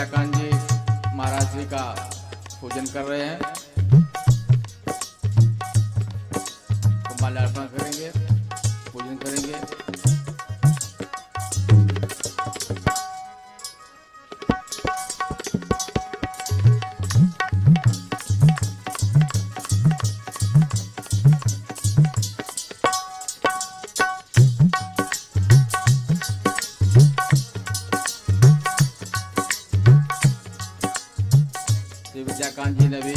विद्याकांत जी महाराज जी का पूजन कर रहे हैं, माल्यार्पण करेंगे, पूजन करेंगे। श्री विद्याकांत जी ने भी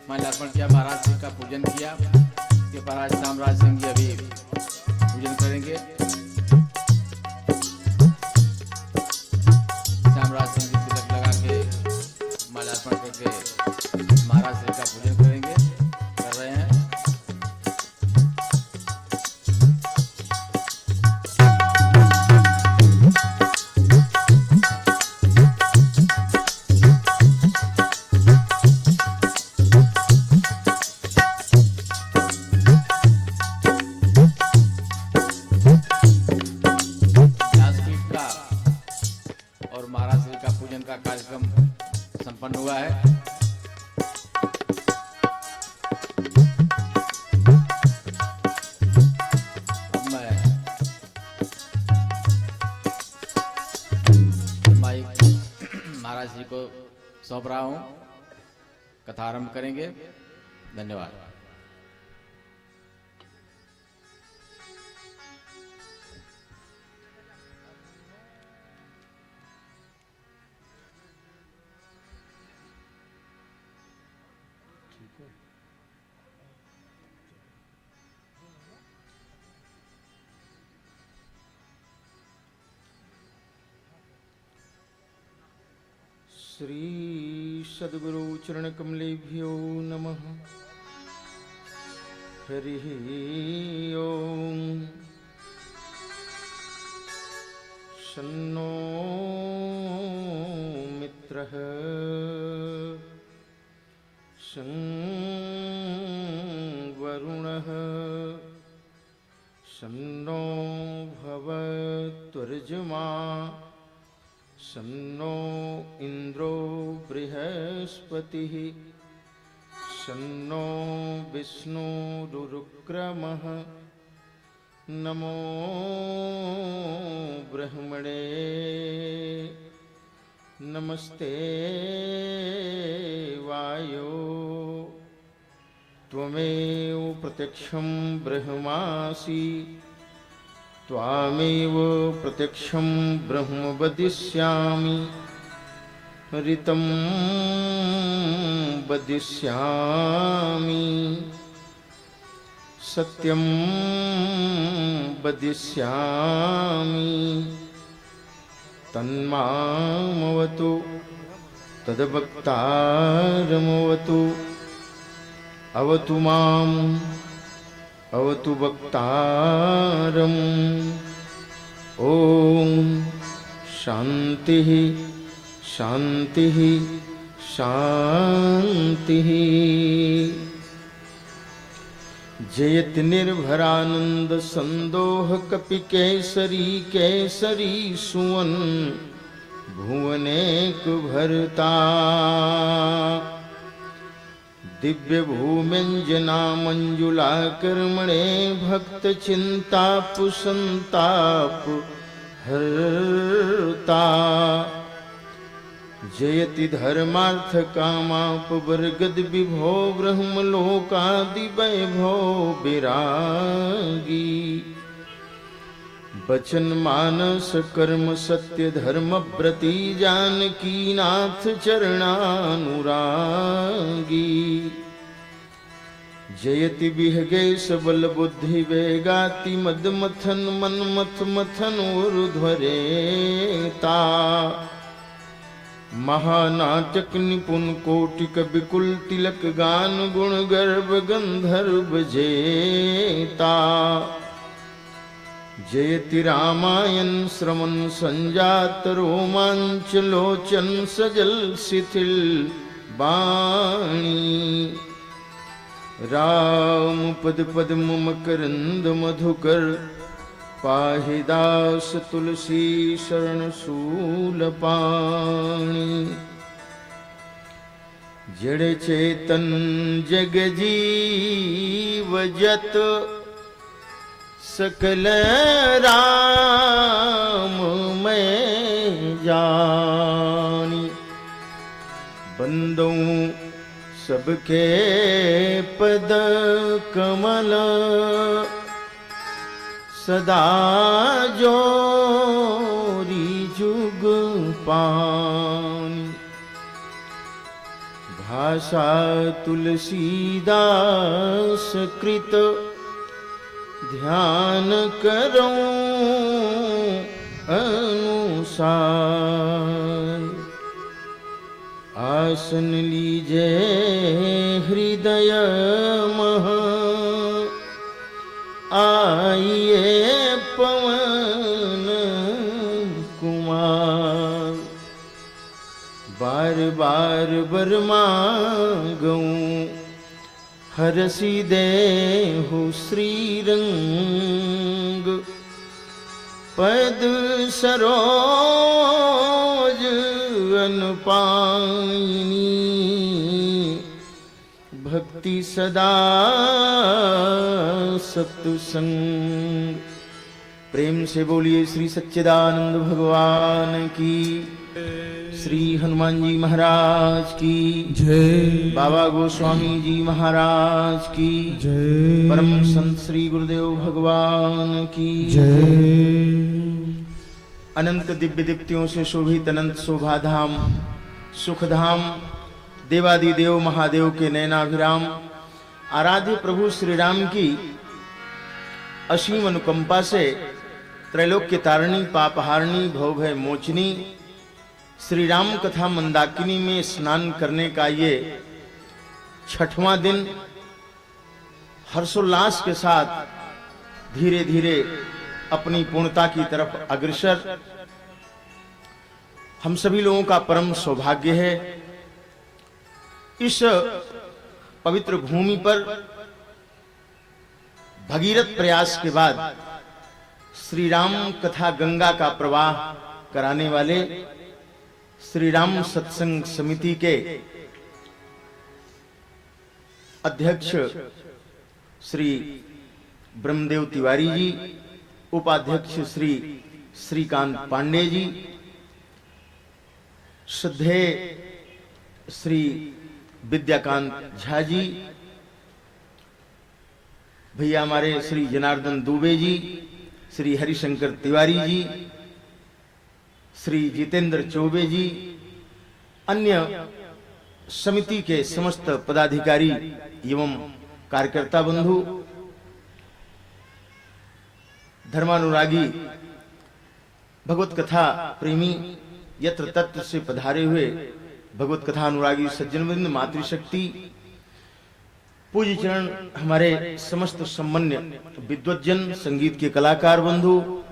माल्यार्पण किया, महाराज जी का पूजन किया। के महाराज सामराज सिंह जी अभी पूजन करेंगे। सामराज सिंह जी तिलक लगा के माल्यार्पण करके महाराज जी का पूजन करेंगे, कर रहे हैं। और महाराज जी का पूजन का कार्यक्रम संपन्न हुआ है। अब मैं माइक महाराज जी को सौंप रहा हूं, कथा आरंभ करेंगे। धन्यवाद। श्री सद्गुरु चरण कमलेभ्यो नमः। हरि ओम। शन्नो मित्रः शं वरुणः शन्नो भवत्वर्जमा शन्नो इंद्रो बृहस्पतिः शन्नो विष्णुरुक्रमः। नमो ब्रह्मणे नमस्ते वायो त्वमेव प्रत्यक्षं ब्रह्मासि त्वामेव प्रत्यक्षं ब्रह्म वदिष्यामि ऋतं वदिष्यामि सत्यं वदिष्यामि तन्मामवतु तद्वक्तारमवतु अवतु माम् अवतु वक्तारम्। ओम शांतिः शांतिः शांतिः। जयति निर्भरानंद संदोह कपि केसरी केसरी सुवन भुवनेक भरता दिव्य भूम्यंजना मंजुला कर्मणे भक्त चिंताप संताप हरता जयति धर्मार्थ कामाप बरगद विभो ब्रह्मलोकादि वैभव विरागी बचन मानस कर्म सत्य धर्म व्रती जानकी नाथ चरणानुरागी जयति विहगेश बल बुद्धि वेगाति मद मथन मन मथ मथन ऊर्ध्वरेता महानाटक निपुण कोटि कविकुल तिलक गान गुण गर्भ गंधर्व जेता जयति रामायण श्रवण संजात रोमांच लोचन सजल शिथिल बाणी राम पद पद्म मकरंद मधुकर पाहि दास तुलसी शरण शूलपाणि जड़ चेतन जग जीव जत सकल राम में जानी। बंदों सबके पद कमल सदा जोरी जुग पानी। भाषा तुलसीदास कृत ध्यान करो अनुसार। आसन लीजे हृदय मह आइए पवन कुमार। बार बार बर मांगूं हरसी देहु श्रीरंग। पद सरोज अनुपायनी भक्ति सदा सत्संग। प्रेम से बोलिए श्री सच्चिदानंद भगवान की, श्री हनुमान जी महाराज की जय, बाबा गोस्वामी जी महाराज की जय, परम संत श्री गुरुदेव भगवान की जय। अनंत दिव्य दीप्तियों से शोभित अनंत शोभाधाम सुखधाम देवादिदेव महादेव के नयनाभिराम आराध्य प्रभु श्री राम की असीम अनुकंपा से त्रैलोक्य तारिणी पापहारिणी भवभय मोचनी श्री राम कथा मंदाकिनी में स्नान करने का ये 6वां दिन हर्षोल्लास के साथ धीरे धीरे अपनी पूर्णता की तरफ अग्रसर हम सभी लोगों का परम सौभाग्य है। इस पवित्र भूमि पर भगीरथ प्रयास के बाद श्री राम कथा गंगा का प्रवाह कराने वाले श्री राम सत्संग समिति के अध्यक्ष श्री ब्रह्मदेव तिवारी जी, उपाध्यक्ष श्री श्रीकांत पांडे जी, श्रद्धेय श्री विद्याकांत झा जी, भैया हमारे श्री जनार्दन दुबे जी, श्री हरिशंकर तिवारी जी, श्री जितेंद्र चौबे जी, अन्य समिति के समस्त पदाधिकारी एवं कार्यकर्ता बंधु, धर्मानुरागी भगवत कथा प्रेमी यत्र तत्र से पधारे हुए भगवत कथा अनुरागी सज्जनवृंद, मातृशक्ति, पूज्य चरण हमारे समस्त सम्मान्य विद्वज्जन, संगीत के कलाकार बंधु,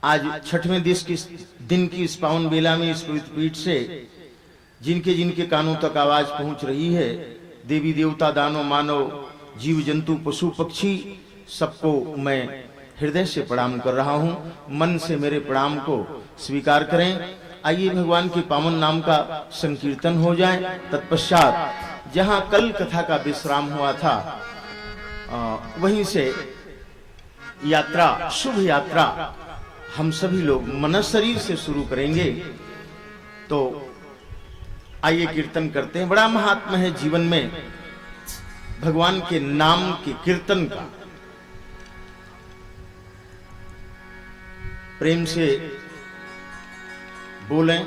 आज 6वें दिन की इस पावन बेला में इस पवित्र पीठ से जिनके जिनके कानों तक आवाज पहुंच रही है, देवी देवता, दानव मानव, जीव जंतु, पशु पक्षी, सबको मैं हृदय से प्रणाम कर रहा हूं। मन से मेरे प्रणाम को स्वीकार करें। आइए भगवान के पावन नाम का संकीर्तन हो जाए। तत्पश्चात जहां कल कथा का विश्राम हुआ था वहीं से यात्रा, शुभ यात्रा हम सभी लोग मन शरीर से शुरू करेंगे। तो आइए कीर्तन करते हैं। बड़ा महात्मा है जीवन में भगवान के नाम के कीर्तन का। प्रेम से बोलें,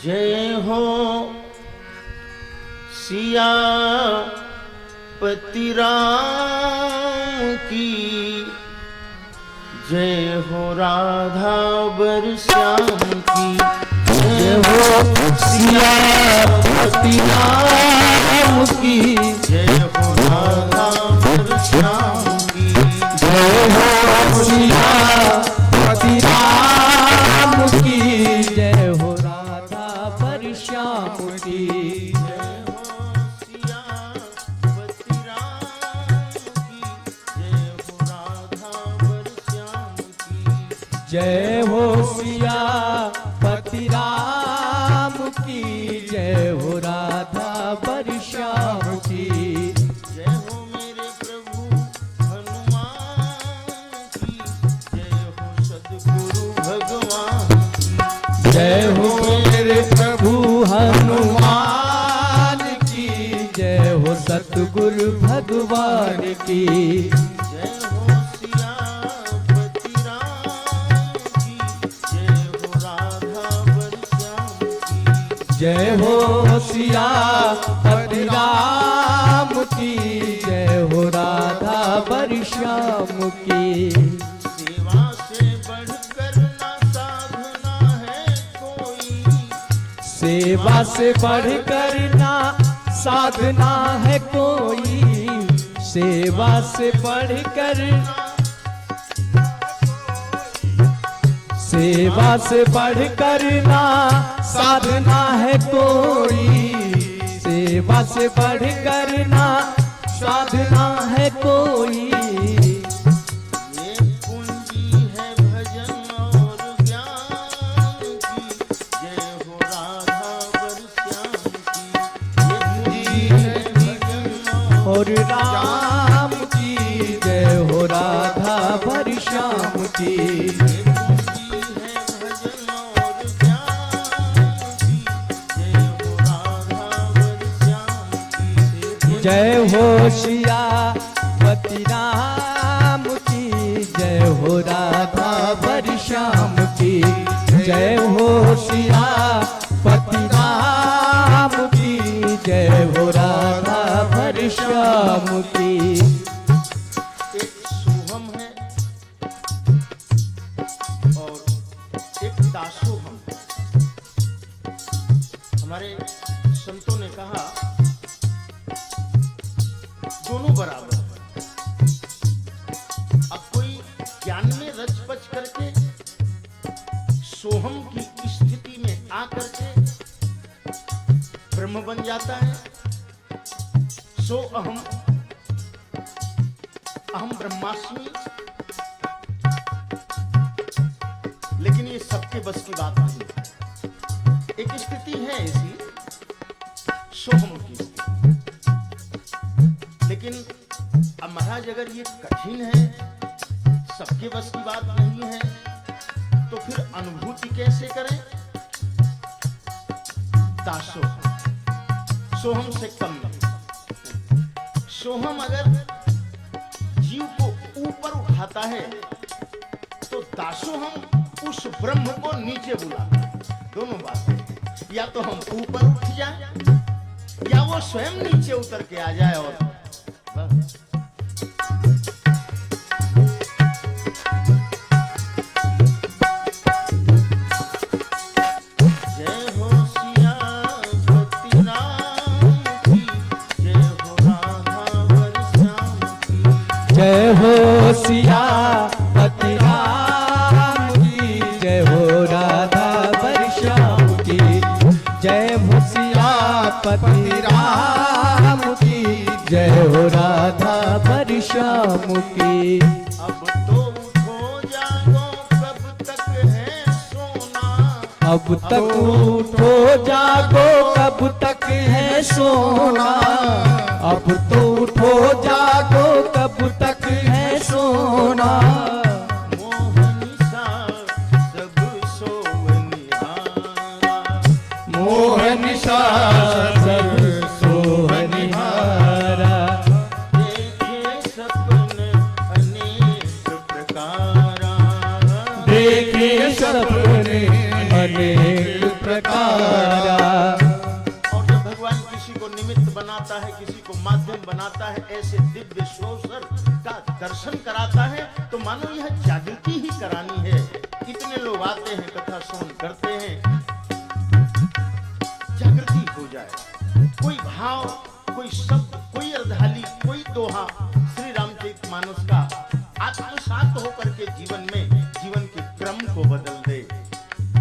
जय हो सिया पति राम की, जय हो राधा बर श्याम की, जय हो सिया पति राम की, जय हो राधा बर श्याम की, जय हो सिया पति राम की, जय हो राधा पर श्याम की, जय हो सिया पति पति राम की, जय हो राधा परश्याम की। जय हो मेरे प्रभु हनुमान की, जय हो सद्गुरु भगवान की। जय हो मेरे प्रभु हनुमान की, जय हो सतगुरु भगवान की। जय हो सियापति राम की, जय हो राधा परश्याम की। जय हो सियापति राम की, जय हो राधा परश्याम की। सेवा से बढ़कर ना साधना है कोई, सेवा से बढ़कर ना साधना है कोई, सेवा से बढ़कर, सेवा से बढ़कर ना साधना है कोई, सेवा से बढ़कर ना साधना है कोई। ये पूंजी है भजन और ज्ञान की, जय हो राधा परश्याम की। ये पूंजी है भजन और राम की, जय हो राधा परश्याम की। ये पूंजी है भजन और ज्ञान की, जय हो राधा परश्याम की। जय हो सियापति राम की, जय हो राधा परश्याम की। जय हो सियापति राम की, जय हो राधा परश्याम की। एक सोहम है और एक दासोहम। हमारे संतों ने कहा दोनों बराबर है। अब कोई ज्ञान में रच पच करके सोहम की स्थिति में आकर के ब्रह्म बन जाता है। सो अहम अहम ब्रह्मास्मि, लेकिन ये सबके बस की बात नहीं। एक स्थिति है ऐसी सोहम की स्थिति, लेकिन अब महाराज अगर ये कठिन है, सबके बस की बात नहीं है, तो फिर अनुभूति कैसे करें? दासोहम सोहम से कम नहीं। सोहम अगर जीव को ऊपर उठाता है तो दासोहम उस ब्रह्म को नीचे बुलाता है। दोनों बातें, या तो हम ऊपर उठ जाएं या वो स्वयं नीचे उतर के आ जाए। और बस। जय हो सियापति राम की, जय हो राधा परश्याम की। जय हो सियापति राम की, जय हो राधा परश्याम की। जय हो सियापति राम की, जय हो राधा परश्याम की। अब तो उठो जागो, कब तक है सोना। अब तक उठो जागो, कब तक है सोना। अब तो उठो जागो, कब तक है सोना। मोहनिसा सब सोवनिहारा, मोहनिसा सब सोहनिहारा। देखे सपन अनेक प्रकारा, देखे सपने अनेक प्रकारा। और जब भगवान किसी को निमित्त बनाता है, किसी को माध्यम बनाता है, ऐसे दिव्य सोसर का दर्शन कराता है, तो मानो यह जागृति ही करानी है। कितने लोग आते हैं, कथा श्रवण करते हैं, जागृति हो जाए। कोई भाव, कोई शब्द, कोई अर्धाली, कोई दोहा श्री रामचरितमानस का आत्मसात होकर के जीवन में जीवन के क्रम को बदल दे,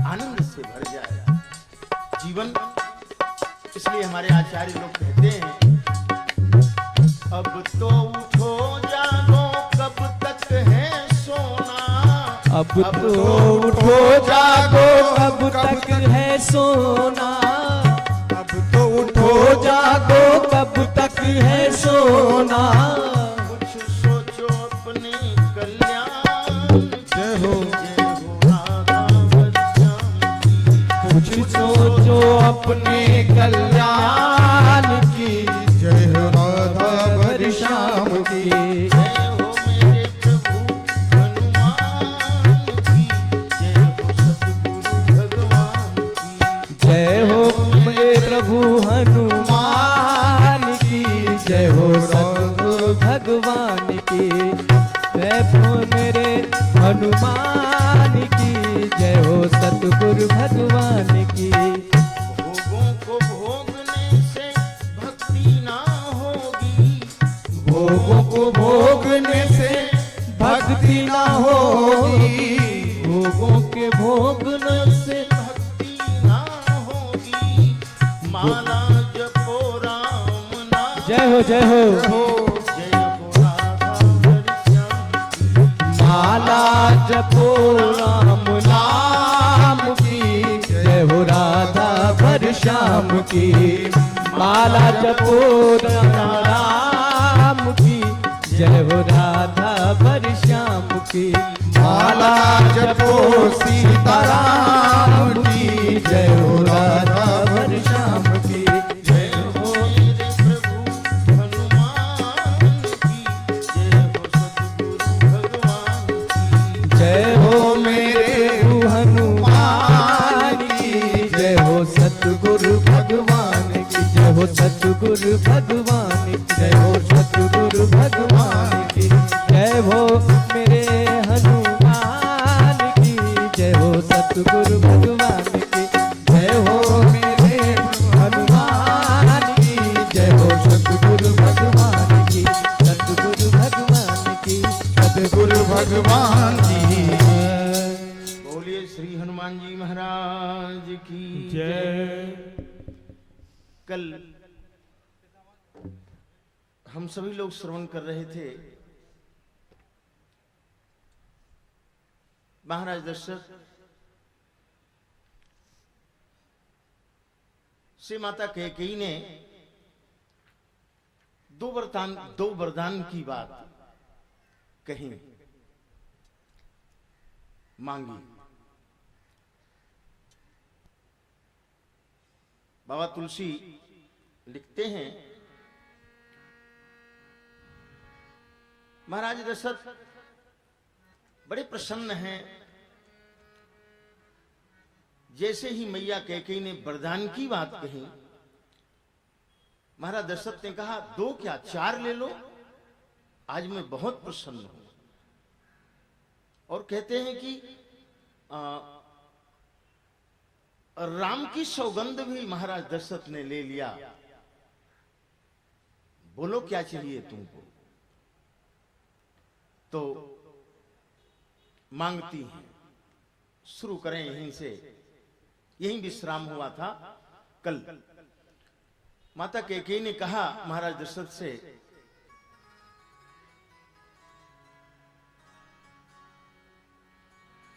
आनंद से भर जाए जीवन। इसलिए हमारे आचार्य लोग कहते हैं, अब तो उठो जागो, कब तक है सोना। अब तो उठो जागो, कब तक है सोना, अब तो उठो हो जागो कब तक है सोना। कुछ सोचो अपने कल्याण, जय हो राधा बच्चन की। कुछ सोचो अपने कल्याण की, जय हो राधा भर श्याम की। जय हो मेरे प्रभु हनुमान की, जय हो सतगुरु भगवान की। जय हो मेरे प्रभु हनुमान की, जय हो सतगुरु भगवान की। जय हो मेरे हनुमान की, जय हो सतगुरु भगवान की। भोगों को भोगने से भक्ति ना होगी, भोगों को भोगने से भक्ति ना होगी, भोगों के भोगने से। भक्ति ना होगी। माला जपो राम नाम, जय हो जय हो। जय हो राधा हरिश्याम की। माला जपो राम नाम की, जय हो राधा भर श्याम की। माला जपो राम की, जय हो राधा भर श्याम की। माला जपो सीताराम की, जय हो राधा भर श्याम की। जय हो मेरे प्रभु हनुमान की, जय हो सतगुरु भगवान की। जय हो मेरे हनुमान की, जय हो सतगुरु भगवान की। जय हो सतगुरु भगवान की, जय हो सतगुरु भगवान की। जय हो मेरे हनुमान की, जय हो सतगुरु भगवान की। जय हो मेरे हनुमान की, जय हो सतगुरु भगवान की। सतगुरु भगवान की, सतगुरु भगवान की। बोलिए श्री हनुमान जी महाराज की जय। कल हम सभी लोग श्रवण कर रहे थे, महाराज दशरथ से माता कैकेयी ने दो वरदान की बात कही, मांगी। बाबा तुलसी लिखते हैं, महाराज दशरथ बड़े प्रसन्न हैं। जैसे ही मैया कैकेयी ने वरदान की बात कही, महाराज दशरथ ने कहा, दो क्या 4 ले लो, आज मैं बहुत प्रसन्न हूं। और कहते हैं कि राम की सौगंध भी महाराज दशरथ ने ले लिया। बोलो क्या चाहिए तुमको? तो मांगती हैं। शुरू करें यहीं से, यहीं विश्राम हुआ था कल। माता कैकेयी ने कहा महाराज दशरथ से,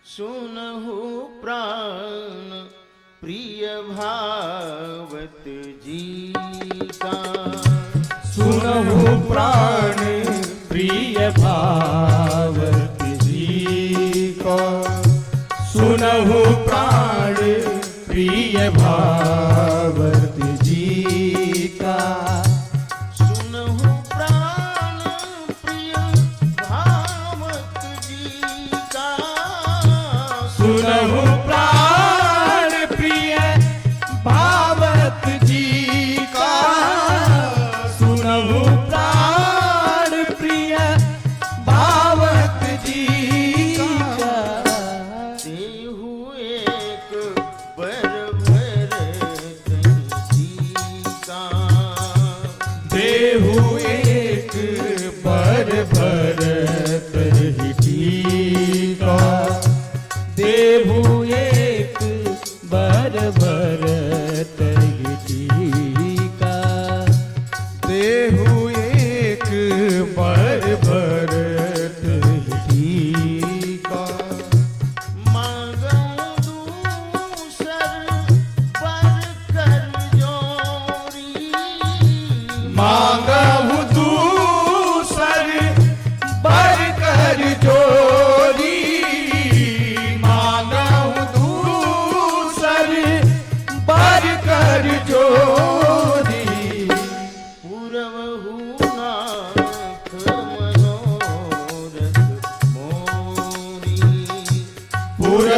सुनहु प्राण प्रिय भावत जी का, सुनहु प्राण प्रिय भावत जी को। सुनहु प्राण प्रिय भावत जी का। सुनहु प्राण प्रिय भावत जी का। सुनहु प्राण प्रिय भावत जी का। सुनहु प्राण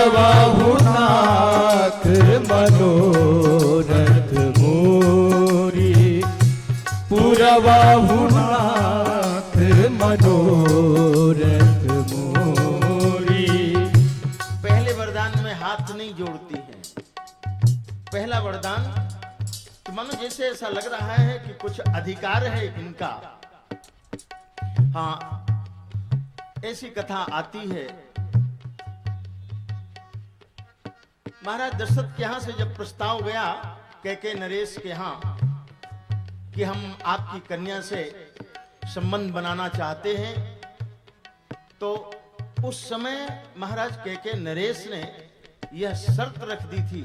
पुरवाहुनाथ मनोरथ मोरी, पुरवाहुनाथ मनोरथ मोरी। पहले वरदान में हाथ नहीं जोड़ती है। पहला वरदान तो मानो जैसे ऐसा लग रहा है कि कुछ अधिकार है इनका। हाँ, ऐसी कथा आती है। महाराज दशरथ के यहां से जब प्रस्ताव गया कैके नरेश के यहां कि हम आपकी कन्या से संबंध बनाना चाहते हैं, तो उस समय महाराज कैके नरेश ने यह शर्त रख दी थी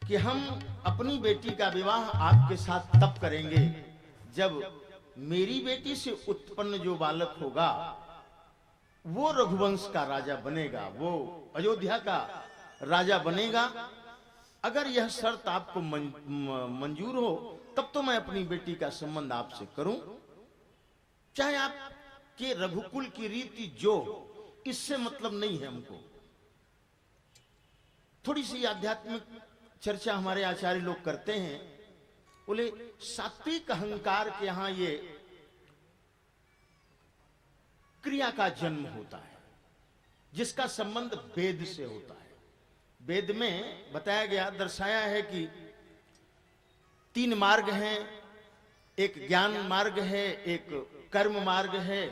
कि हम अपनी बेटी का विवाह आपके साथ तब करेंगे जब मेरी बेटी से उत्पन्न जो बालक होगा वो रघुवंश का राजा बनेगा, वो अयोध्या का राजा बनेगा। अगर यह शर्त आपको मंजूर हो तब तो मैं अपनी बेटी का संबंध आपसे करूं, चाहे आपके रघुकुल की रीति जो, इससे मतलब नहीं है हमको। थोड़ी सी आध्यात्मिक चर्चा हमारे आचार्य लोग करते हैं। बोले सात्विक अहंकार के यहां ये क्रिया का जन्म होता है जिसका संबंध वेद से होता है। वेद में बताया गया, दर्शाया है कि 3 मार्ग हैं, एक ज्ञान मार्ग है, एक कर्म मार्ग है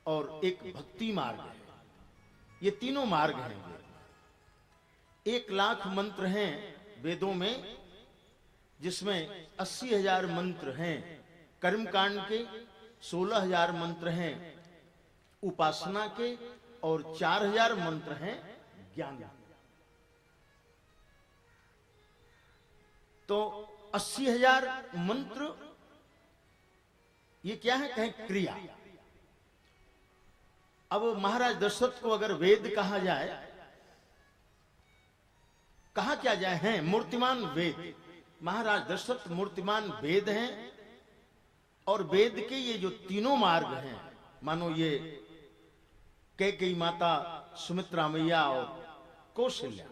और एक भक्ति मार्ग है। ये तीनों मार्ग हैं। 1,00,000 मंत्र हैं वेदों में, जिसमें 80,000 मंत्र हैं कर्म कांड के, 16,000 मंत्र हैं उपासना के और 4,000 मंत्र हैं ज्ञान। तो 80,000 मंत्र ये क्या है? कहें क्रिया। अब महाराज दशरथ को अगर वेद कहा जाए, कहा क्या जाए, हैं मूर्तिमान वेद। महाराज दशरथ मूर्तिमान वेद हैं और वेद के ये जो तीनों मार्ग हैं, मानो ये कैकेयी माता, सुमित्रा मैया और कौशल्या,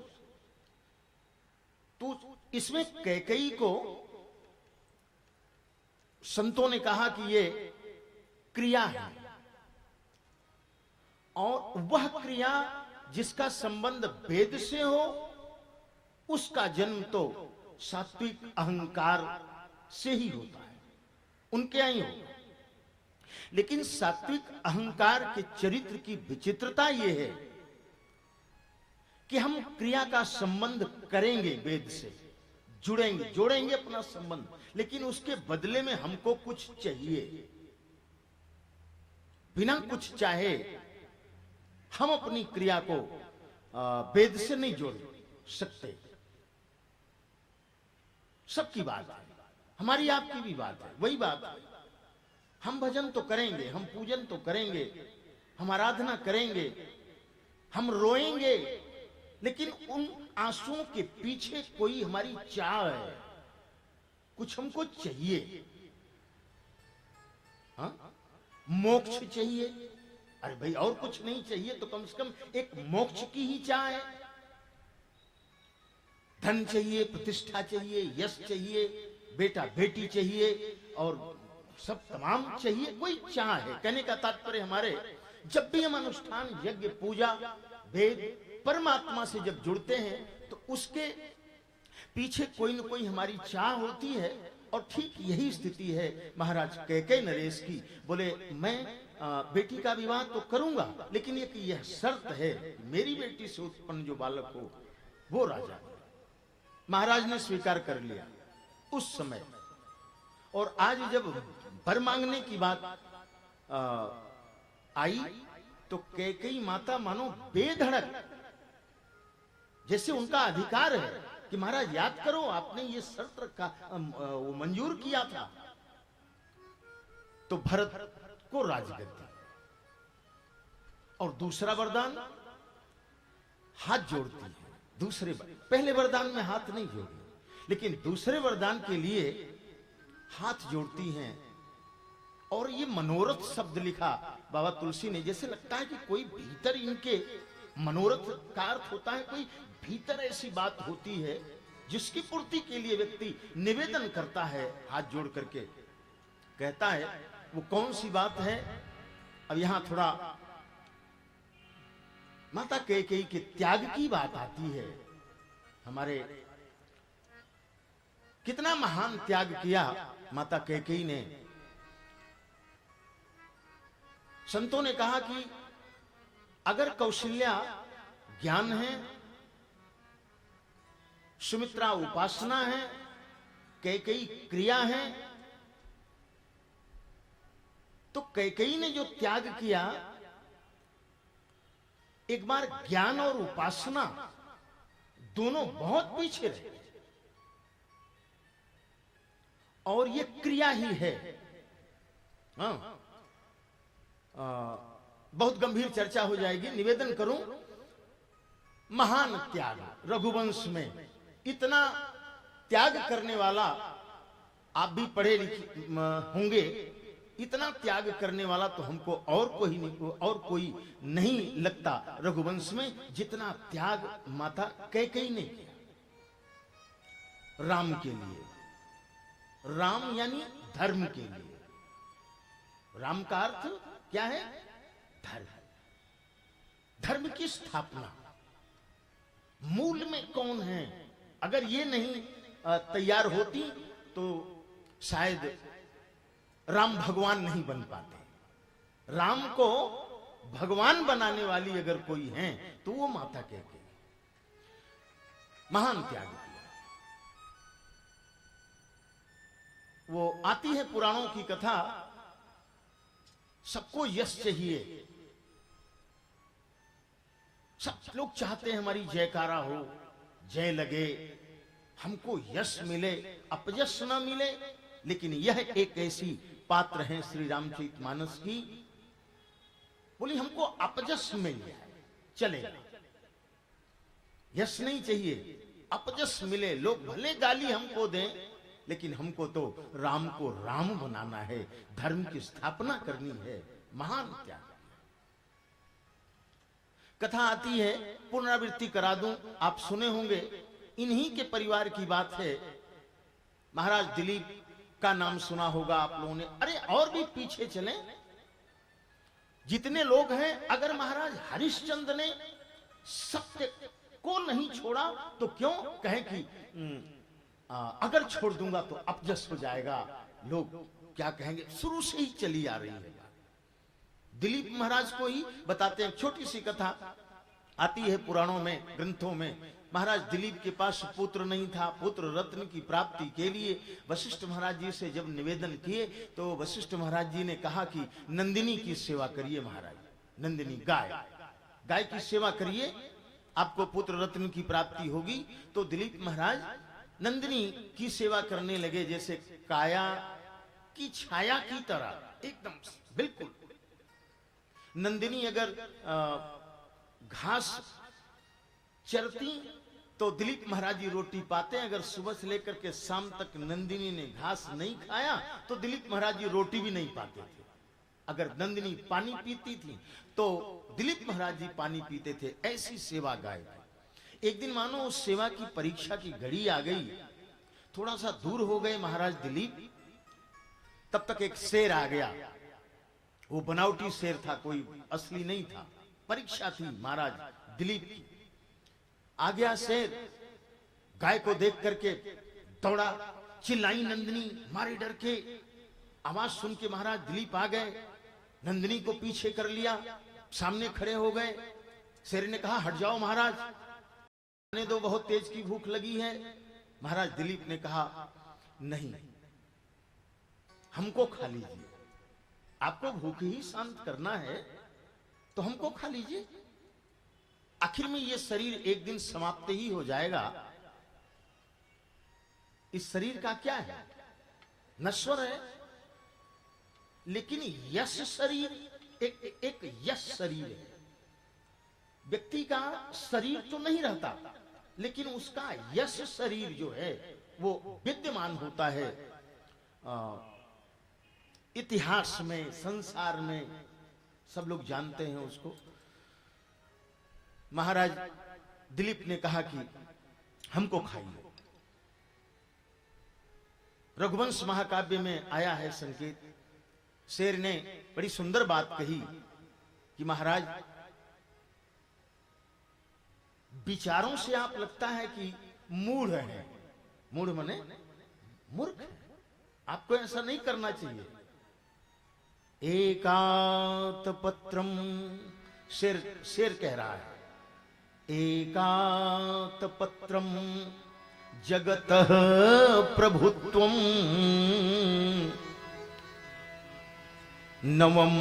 तो इसमें कैकेयी को संतों ने कहा कि ये क्रिया है और वह क्रिया जिसका संबंध वेद से हो उसका जन्म तो सात्विक अहंकार से ही होता है, उनके यहां ही होगा। लेकिन सात्विक अहंकार के चरित्र की विचित्रता यह है कि हम क्रिया का संबंध करेंगे, वेद से जुड़ेंगे, जोड़ेंगे अपना संबंध, लेकिन उसके बदले में हमको कुछ चाहिए। बिना कुछ चाहे हम अपनी क्रिया को वेद से नहीं जोड़ सकते। सबकी बात है, हमारी आपकी भी बात है, वही बात है। हम भजन तो करेंगे, हम पूजन तो करेंगे, हम आराधना करेंगे, हम रोएंगे, लेकिन उन आंसुओं के पीछे कोई हमारी चाह है, कुछ हमको चाहिए। हाँ? मोक्ष चाहिए। अरे भाई और कुछ नहीं चाहिए तो कम से कम एक मोक्ष की ही चाह है। धन चाहिए, प्रतिष्ठा चाहिए, यश चाहिए, बेटा बेटी चाहिए और सब तमाम चाहिए, कोई चाह है। कहने का तात्पर्य हमारे जब भी हम अनुष्ठान, यज्ञ, पूजा, वेद, परमात्मा से जब जुड़ते हैं तो उसके पीछे कोई न कोई हमारी चाह होती है। और ठीक यही स्थिति है महाराज कैकेयी नरेश की। बोले मैं बेटी का विवाह तो करूंगा, लेकिन यह शर्त है मेरी बेटी से उत्पन्न जो बालक हो वो राजा। महाराज ने स्वीकार कर लिया उस समय। और आज जब वर मांगने की बात आई तो कैकेयी माता मानो बेधड़क, जैसे उनका अधिकार है कि महाराज याद करो आपने ये शर्त रखा, वो मंजूर किया था। तो भरत को राजगद्दी। और दूसरा वरदान हाथ जोड़ती है। दूसरे पहले वरदान में हाथ नहीं जोड़ी, लेकिन दूसरे वरदान के लिए हाथ जोड़ती हैं। और ये मनोरथ शब्द लिखा बाबा तुलसी ने, जैसे लगता है कि कोई भीतर इनके मनोरथ का अर्थ होता है कोई भीतर ऐसी बात होती है जिसकी पूर्ति के लिए व्यक्ति निवेदन करता है, हाथ जोड़ करके कहता है। वो कौन सी बात है? अब यहां थोड़ा माता कैकेयी के त्याग की बात आती है। हमारे कितना महान त्याग किया माता कैकेयी ने। संतों ने कहा कि अगर कौशल्या ज्ञान है, सुमित्रा उपासना है, कैकेयी क्रिया है, तो कैकेयी ने जो त्याग किया, एक बार ज्ञान और उपासना दोनों बहुत पीछे रहे और ये क्रिया ही है। हाँ, बहुत गंभीर चर्चा हो जाएगी। निवेदन करूं, महान त्याग रघुवंश में इतना त्याग करने वाला, आप भी पढ़े लिखे होंगे, इतना त्याग करने वाला तो हमको और कोई नहीं लगता रघुवंश में, जितना त्याग माता कैकेयी ने किया राम के लिए। राम यानी धर्म के लिए। राम का अर्थ क्या है? धर्म। धर्म की स्थापना। मूल में कौन है? अगर ये नहीं तैयार होती तो शायद राम भगवान नहीं बन पाते। राम को भगवान बनाने वाली अगर कोई है तो वो माता कैकेयी। महान त्याग किया। वो आती है पुराणों की कथा, सबको यश चाहिए, सब लोग चाहते हैं हमारी जयकारा हो, जय लगे, हमको यश मिले, अपयश ना मिले। लेकिन यह एक ऐसी पात्र है श्री रामचरितमानस की, बोली हमको अपयश मिल जाए चलेगा, यश नहीं चाहिए, अपयश मिले, लोग भले गाली हमको दें, लेकिन हमको तो राम को राम बनाना है, धर्म की स्थापना करनी है। महान त्याग। कथा आती है, पुनरावृत्ति करा दूं, आप सुने होंगे, इन्हीं के परिवार की बात है। महाराज दिलीप का नाम सुना होगा आप लोगों ने। अरे और भी पीछे चलें, जितने लोग हैं, अगर महाराज हरिश्चंद्र ने सत्य को नहीं छोड़ा तो क्यों कहें कि अगर छोड़ दूंगा तो अपजस हो जाएगा, लोग क्या कहेंगे, शुरू से ही चली आ रही है। दिलीप महाराज को ही बताते हैं। छोटी सी कथा आती है पुराणों में, ग्रंथों में। महाराज दिलीप के पास पुत्र नहीं था। पुत्र रत्न की प्राप्ति के लिए वशिष्ठ महाराज जी से जब निवेदन किए तो वशिष्ठ महाराज जी ने कहा कि नंदिनी की सेवा करिए महाराज, नंदिनी गाय की सेवा करिए, आपको पुत्र रत्न की प्राप्ति होगी। तो दिलीप महाराज नंदिनी की सेवा करने लगे, जैसे काया की छाया की तरह, एकदम बिल्कुल। नंदिनी अगर घास चरती तो दिलीप महाराज जी रोटी पाते। अगर सुबह से लेकर के शाम तक नंदिनी ने घास नहीं खाया तो दिलीप महाराज जी रोटी भी नहीं पाते थे। अगर नंदिनी पानी पीती थी तो दिलीप महाराज जी पानी पीते थे। ऐसी सेवा गाय। एक दिन मानो उस सेवा की परीक्षा की घड़ी आ गई, थोड़ा सा दूर हो गए महाराज दिलीप, तब तक एक शेर आ गया। वो बनावटी शेर था, कोई असली नहीं था। परीक्षा थी महाराज दिलीप की। आ गया शेर, गाय को देख करके दौड़ा, चिल्लाई नंदिनी, मारे डर के। आवाज सुन के महाराज दिलीप आ गए, नंदिनी को पीछे कर लिया, सामने खड़े हो गए। शेर ने कहा हट जाओ महाराज, खाने दो, बहुत तेज की भूख लगी है। महाराज दिलीप ने कहा नहीं, हमको खा लीजिए, आपको भूख ही शांत करना है तो हमको खा लीजिए। आखिर में ये शरीर एक दिन समाप्त ही हो जाएगा। इस शरीर का क्या है, नश्वर है। लेकिन यश शरीर एक यश शरीर है। व्यक्ति का शरीर तो नहीं रहता, लेकिन उसका यश शरीर जो है वो विद्यमान होता है। इतिहास में, संसार में सब लोग जानते हैं उसको। महाराज दिलीप ने कहा कि हमको खाइए। रघुवंश महाकाव्य में आया है संकेत, शेर ने बड़ी सुंदर बात कही कि महाराज विचारों से आप लगता है कि मूढ़ है, मूढ़ माने मूर्ख है, आपको ऐसा नहीं करना चाहिए। एकात पत्रम, शेर कह रहा है, एकात पत्रम जगतः प्रभुत्वम नवम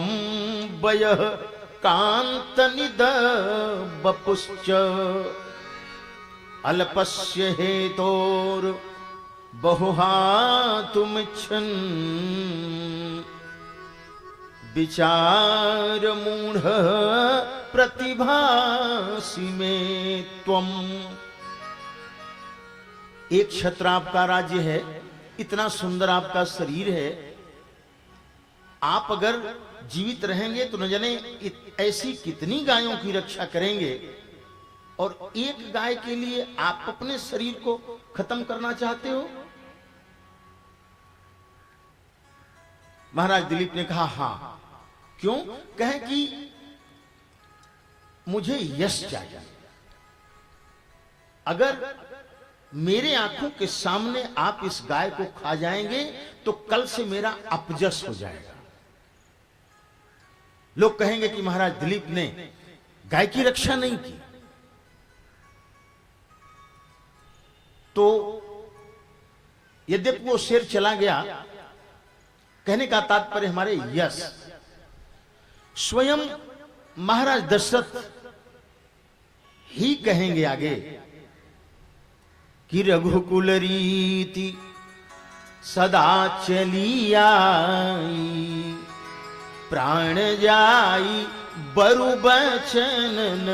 वयः कांतनिद बपुश्च अल्पस्य हेतोर बहुहातुमिच्छन् विचार मूढ़ प्रतिभासी में त्वम। एक छत्र आपका राज्य है, इतना सुंदर आपका शरीर है, आप अगर जीवित रहेंगे तो न जाने ऐसी कितनी गायों की रक्षा करेंगे, और एक गाय के लिए आप अपने शरीर को खत्म करना चाहते हो। महाराज दिलीप ने कहा हां। क्यों? कहे कि मुझे यश चाहिए। अगर मेरे आंखों के सामने आप इस गाय को खा जाएंगे तो कल से मेरा अपजस हो जाएगा। लोग कहेंगे कि महाराज दिलीप ने गाय की रक्षा नहीं की। तो यद्यपि वो शेर चला गया, कहने का तात्पर्य हमारे यश, स्वयं महाराज दशरथ ही कहेंगे आगे कि रघुकुल रीति सदा चली आई, प्राण जाई बरु बचन।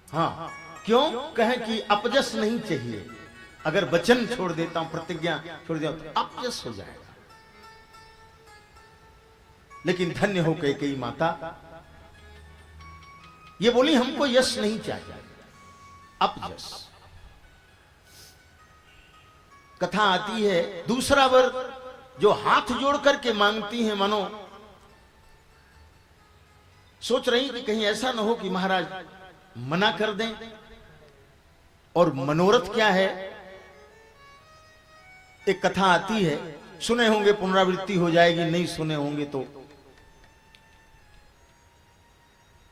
हाँ, क्यों? कहे कि अपजस नहीं चाहिए। अगर वचन छोड़ देता हूं, प्रतिज्ञा छोड़ देता हूं तो अपजस हो जाएगा। लेकिन धन्य हो कैकेयी माता, ये बोली हमको यश नहीं चाहिए, अपजस। कथा आती है दूसरा वर जो हाथ जोड़ करके मांगती है, मानो सोच रही कि कहीं ऐसा ना हो कि महाराज मना कर दें। और मनोरथ क्या है? एक कथा आती है, सुने होंगे, पुनरावृत्ति हो जाएगी, नहीं सुने होंगे तो।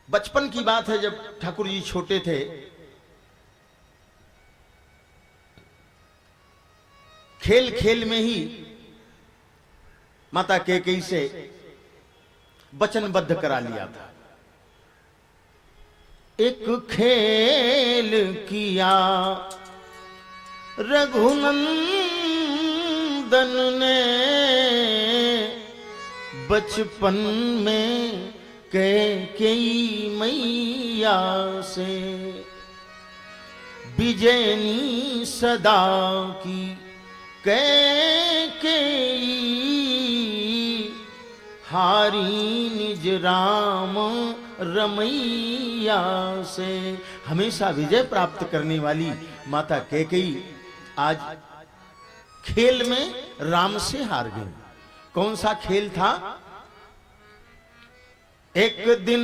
बचपन की बात है, जब ठाकुर जी छोटे थे, खेल खेल में ही माता कैकेयी से वचनबद्ध करा लिया था। एक खेल किया रघुनंदन ने बचपन में कैकेयी मैया से, विजयनी सदा की कैकेयी हारी निज राम रमैया से। हमेशा विजय प्राप्त करने वाली माता कैकेयी आज खेल में राम से हार गई। कौन सा खेल था? एक दिन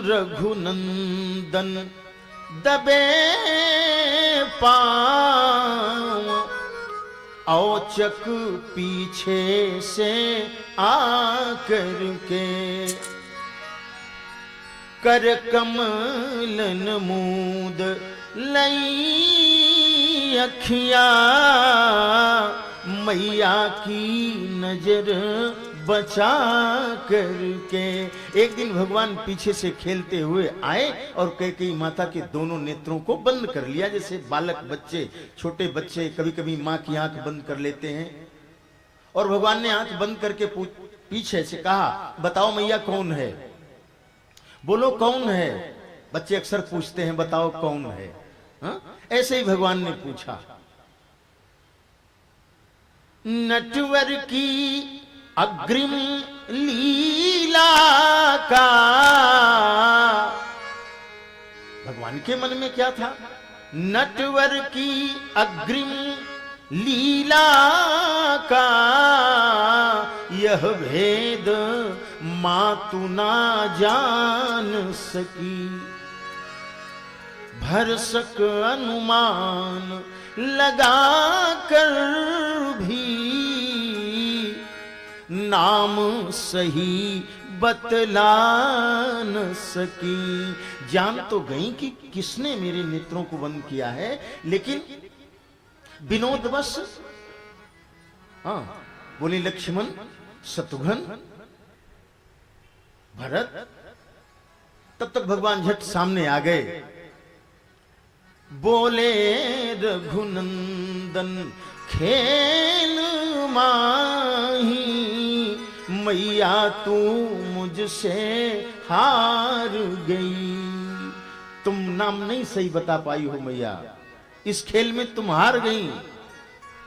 रघुनंदन दबे पांव, औचक पीछे से आकर के, कर कमलन मूद लई अखिया, मैया की नजर बचा करके। एक दिन भगवान पीछे से खेलते हुए आए और कैकेयी माता के दोनों नेत्रों को बंद कर लिया, जैसे बालक बच्चे, छोटे बच्चे कभी कभी मां की आंख बंद कर लेते हैं। और भगवान ने आंख बंद करके पीछे से कहा, बताओ मैया कौन है, बोलो कौन है। बच्चे अक्सर पूछते हैं बताओ कौन है। हा? ऐसे ही भगवान ने पूछा। नटवर की अग्रिम लीला का के मन में क्या था? नटवर की अग्रिम लीला का यह भेद मातु ना जान सकी, भरसक अनुमान लगा कर भी नाम सही बतला न सकी। जान तो गई कि किसने मेरे नेत्रों को बंद किया है, लेकिन विनोदवश बोले लक्ष्मण, शत्रुघ्न, भरत। तब तक भगवान झट सामने आ गए। बोले रघुनंदन खेल माही, मैया तू मुझसे हार गई। तुम नाम नहीं सही बता पाई हो मैया, इस खेल में तुम हार गई।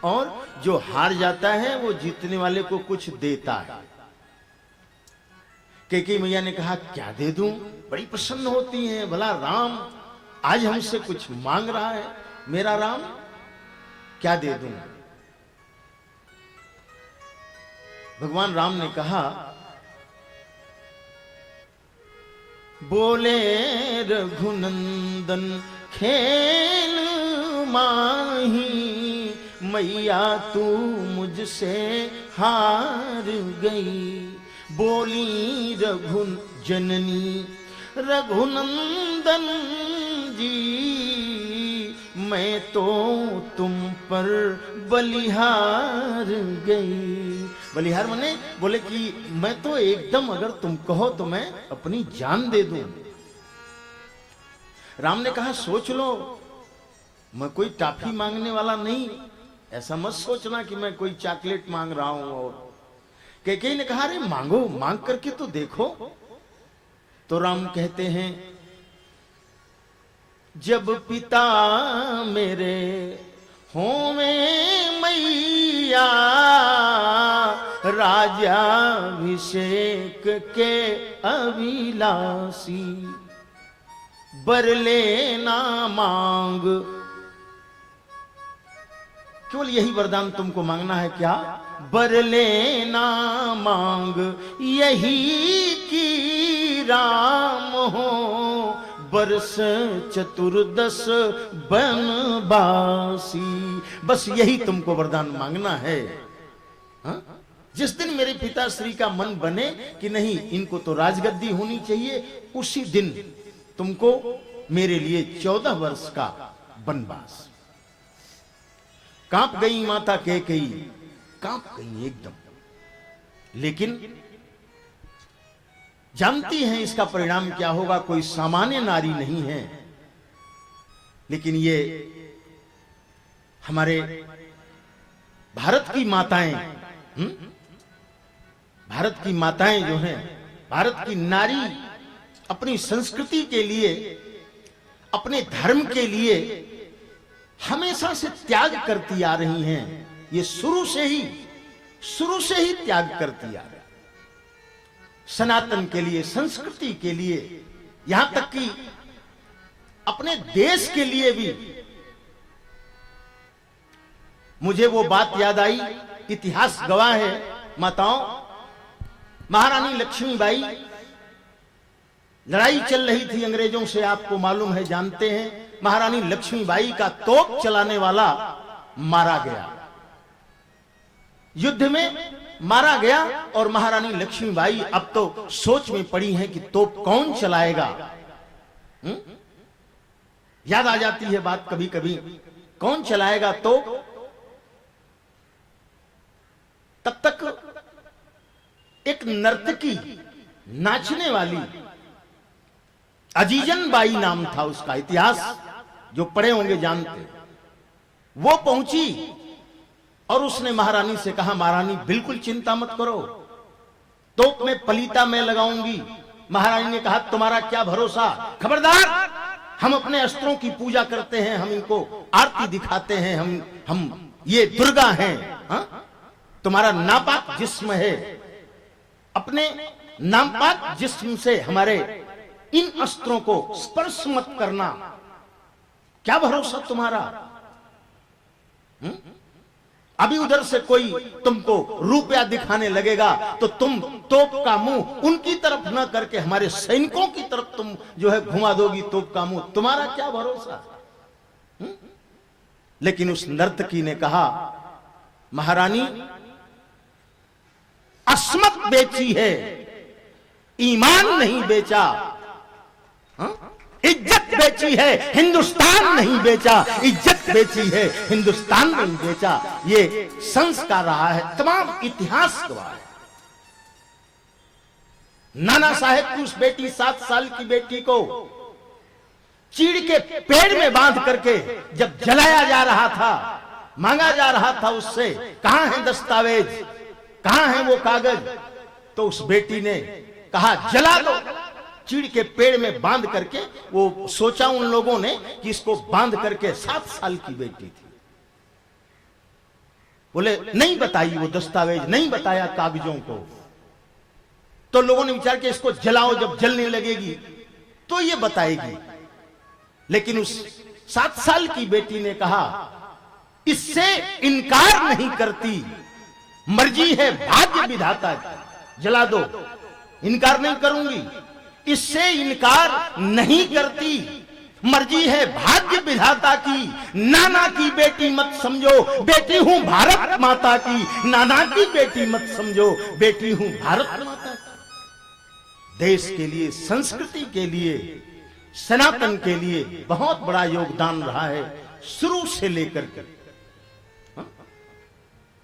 और जो हार जाता है वो जीतने वाले को कुछ देता है। कैकेयी मैया ने कहा क्या दे दूं? बड़ी प्रसन्न होती हैं, भला राम आज हमसे कुछ मांग रहा है, मेरा राम क्या दे दूं? भगवान राम ने कहा, बोले रघुनंदन खेल माही, मैया तू मुझसे हार गई। बोली रघुन जननी रघुनंदन जी, मैं तो तुम पर बलिहार गई। बलिहार माने बोले कि मैं तो एकदम, अगर तुम कहो तो मैं अपनी जान दे दूं। राम ने कहा सोच लो, मैं कोई टॉफी मांगने वाला नहीं, ऐसा मत सोचना कि मैं कोई चॉकलेट मांग रहा हूं। और कैकेयी ने कहा अरे मांगो, मांग करके तो देखो। तो राम कहते हैं, जब पिता मेरे होवें मैया, राजाभिषेक के अभिलाषी, बरले ना मांग। केवल यही वरदान तुमको मांगना है क्या? बरले ना मांग यही की राम हो, बरस चतुर्दश बनवासी। बस यही तुमको वरदान मांगना है। हा? जिस दिन मेरे पिताश्री का मन बने कि नहीं इनको तो राजगद्दी होनी चाहिए, उसी दिन तुमको मेरे लिए 14 वर्ष का वनवास। कांप गई माता कैकेयी, कांप गई एकदम, लेकिन जानती हैं इसका परिणाम क्या होगा। कोई सामान्य नारी नहीं है, लेकिन ये हमारे भारत की माताएं, भारत की माताएं जो हैं, भारत की नारी अपनी संस्कृति के लिए, अपने धर्म के लिए हमेशा से त्याग करती आ रही हैं। ये शुरू से ही त्याग करती आ रही, सनातन के लिए, संस्कृति के लिए, यहां तक कि अपने देश के लिए भी। मुझे वो बात याद आई, इतिहास गवाह है माताओं, महारानी लक्ष्मीबाई, लड़ाई चल रही थी अंग्रेजों से, आपको मालूम है, जानते हैं। महारानी लक्ष्मीबाई का तोप चलाने वाला मारा गया, युद्ध में मारा गया। और महारानी लक्ष्मीबाई अब तो सोच में पड़ी हैं कि तोप कौन चलाएगा। याद आ जाती है बात कभी कभी, कौन चलाएगा तोप। तब तक एक नर्तकी, नाचने वाली, अजीजन बाई नाम था उसका, इतिहास जो पढ़े होंगे जानते, वो पहुंची और उसने महारानी से कहा, महारानी बिल्कुल चिंता मत करो, तोप में पलीता मैं लगाऊंगी। महारानी ने कहा तुम्हारा क्या भरोसा, खबरदार, हम अपने अस्त्रों की पूजा करते हैं, हम इनको आरती दिखाते हैं, हम ये दुर्गा हैं। तुम्हारा नापाक जिस्म है, अपने नापाक जिस्म से हमारे इन अस्त्रों को स्पर्श मत करना। क्या भरोसा तुम्हारा? अभी उधर से कोई तुमको रुपया दिखाने लगेगा तो तुम तोप का मुंह उनकी तरफ न करके हमारे सैनिकों की तरफ तुम जो है घुमा दोगी तोप का मुंह। तुम्हारा क्या भरोसा? लेकिन उस नर्तकी ने कहा, महारानी अस्मत बेची है, ईमान नहीं बेचा। इज्जत बेची है, हिंदुस्तान नहीं बेचा। इज्जत बेची है, हिंदुस्तान नहीं बेचा। ये संस्कार रहा है, तमाम इतिहास गवाह है। नाना साहेब की उस बेटी 7 साल की बेटी को चीड़ के पेड़ में बांध करके जब जलाया जा रहा था, मांगा जा रहा था उससे, कहां है दस्तावेज, कहां है वो कागज, तो उस बेटी ने कहा जला दो। चीड़ के पेड़ में बांध करके, वो सोचा उन लोगों ने कि इसको बांध करके, 7 साल की बेटी थी, बोले नहीं बताई वो दस्तावेज, नहीं बताया कागजों को। तो लोगों ने विचार किया इसको जलाओ, जब जलने लगेगी तो ये बताएगी। लेकिन उस 7 साल की बेटी ने कहा इससे इनकार नहीं करती, मर्जी है भाग्य विधाता की, जला दो, इनकार नहीं करूंगी। इससे इनकार नहीं करती, मर्जी है भाग्य विधाता की। नाना की बेटी मत समझो, बेटी हूं भारत माता की। नाना की बेटी मत समझो, बेटी हूं भारत माता की। देश के लिए, संस्कृति के लिए, सनातन के लिए बहुत बड़ा योगदान रहा है, शुरू से लेकर के,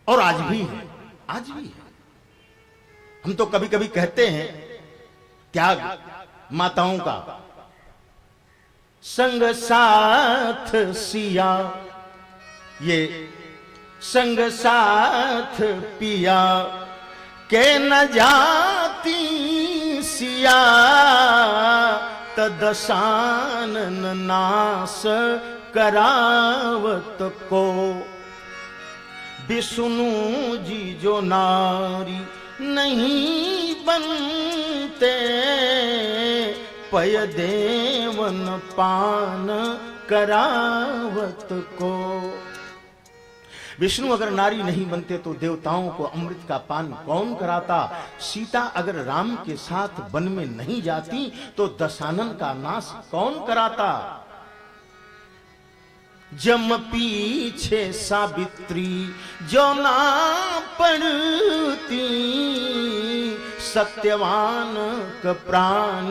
और आज भी है, आज भी है। हम तो कभी कभी कहते हैं त्याग माताओं का, संग साथ सिया, ये संग साथ पिया के न जाती सिया, तदसानन नास करावत को। विष्णु जी जो नारी नहीं बनते, पय देवन पान करावत को। विष्णु अगर नारी नहीं बनते तो देवताओं को अमृत का पान कौन कराता? सीता अगर राम के साथ वन में नहीं जाती तो दशानन का नाश कौन कराता? जम पीछे सावित्री जो ना पड़ती, सत्यवान का प्राण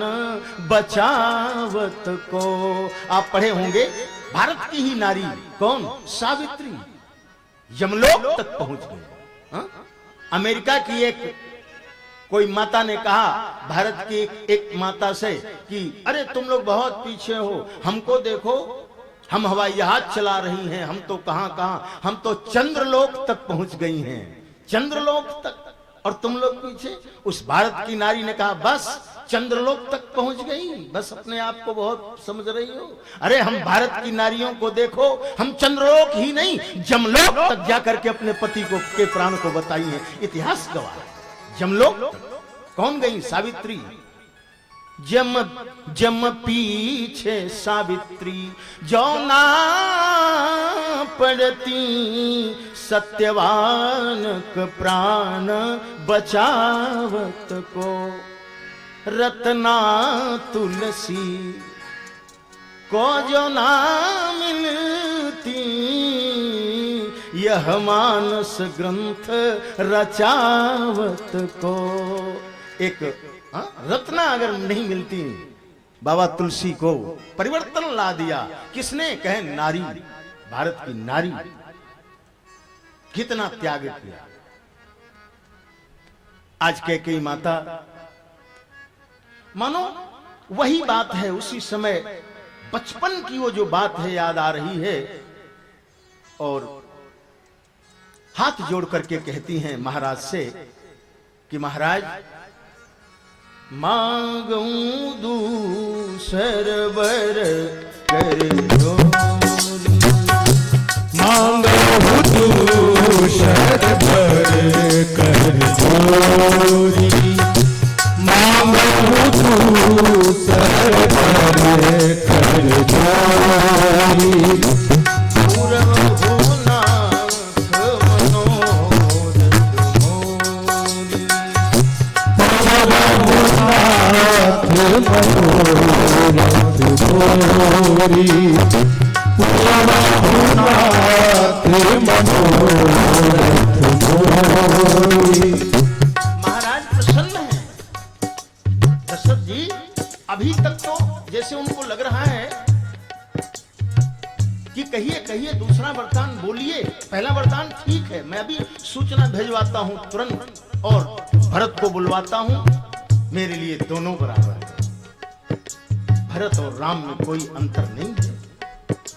बचावत को। आप पढ़े होंगे, भारत की ही नारी कौन? सावित्री, यमलोक तक पहुंच गई। अमेरिका की एक कोई माता ने कहा भारत की एक माता से कि अरे तुम लोग बहुत पीछे हो, हमको देखो, हम हवाई जहाज चला रही हैं, हम तो कहां, हम तो चंद्रलोक तक पहुंच गई हैं, चंद्रलोक तक, और तुम लोग पीछे। उस भारत की नारी ने कहा बस चंद्रलोक तक पहुंच गई, बस अपने आप को बहुत समझ रही हो। अरे हम भारत की नारियों को देखो, हम चंद्रलोक ही नहीं जमलोक तक जाकर के अपने पति को के प्राण को बताई है। इतिहास गवाह है, जमलोक तक कौन गई? सावित्री। जम पीछे सावित्री जो ना पड़ती, सत्यवान का प्राण बचावत को। रत्ना तुलसी को जो ना मिलती, यह मानस ग्रंथ रचावत को। एक रत्ना अगर नहीं मिलती, बाबा तुलसी को परिवर्तन ला दिया किसने? कहे नारी, भारत की नारी। कितना त्याग किया। आज कैकेयी माता, मानो वही बात है, उसी समय बचपन की वो जो बात है याद आ रही है, और हाथ जोड़ करके कहती हैं महाराज से कि महाराज मांगूं दूसर बर कर जोरी, मांगूं दूसर बर कर जोरी, मांगूं दूसर बर कर जोरी। मनोरथ मोरी पूरा रघुनाथ मनोरथ मोरी। महाराज प्रसन्न हैं दशरथ जी। अभी तक तो जैसे उनको लग रहा है कि कहिए कहिए दूसरा वरदान बोलिए, पहला वरदान ठीक है, मैं अभी सूचना भेजवाता हूं तुरंत और भरत को बुलवाता हूं। मेरे लिए दोनों बराबर है, भरत और राम में कोई अंतर नहीं है।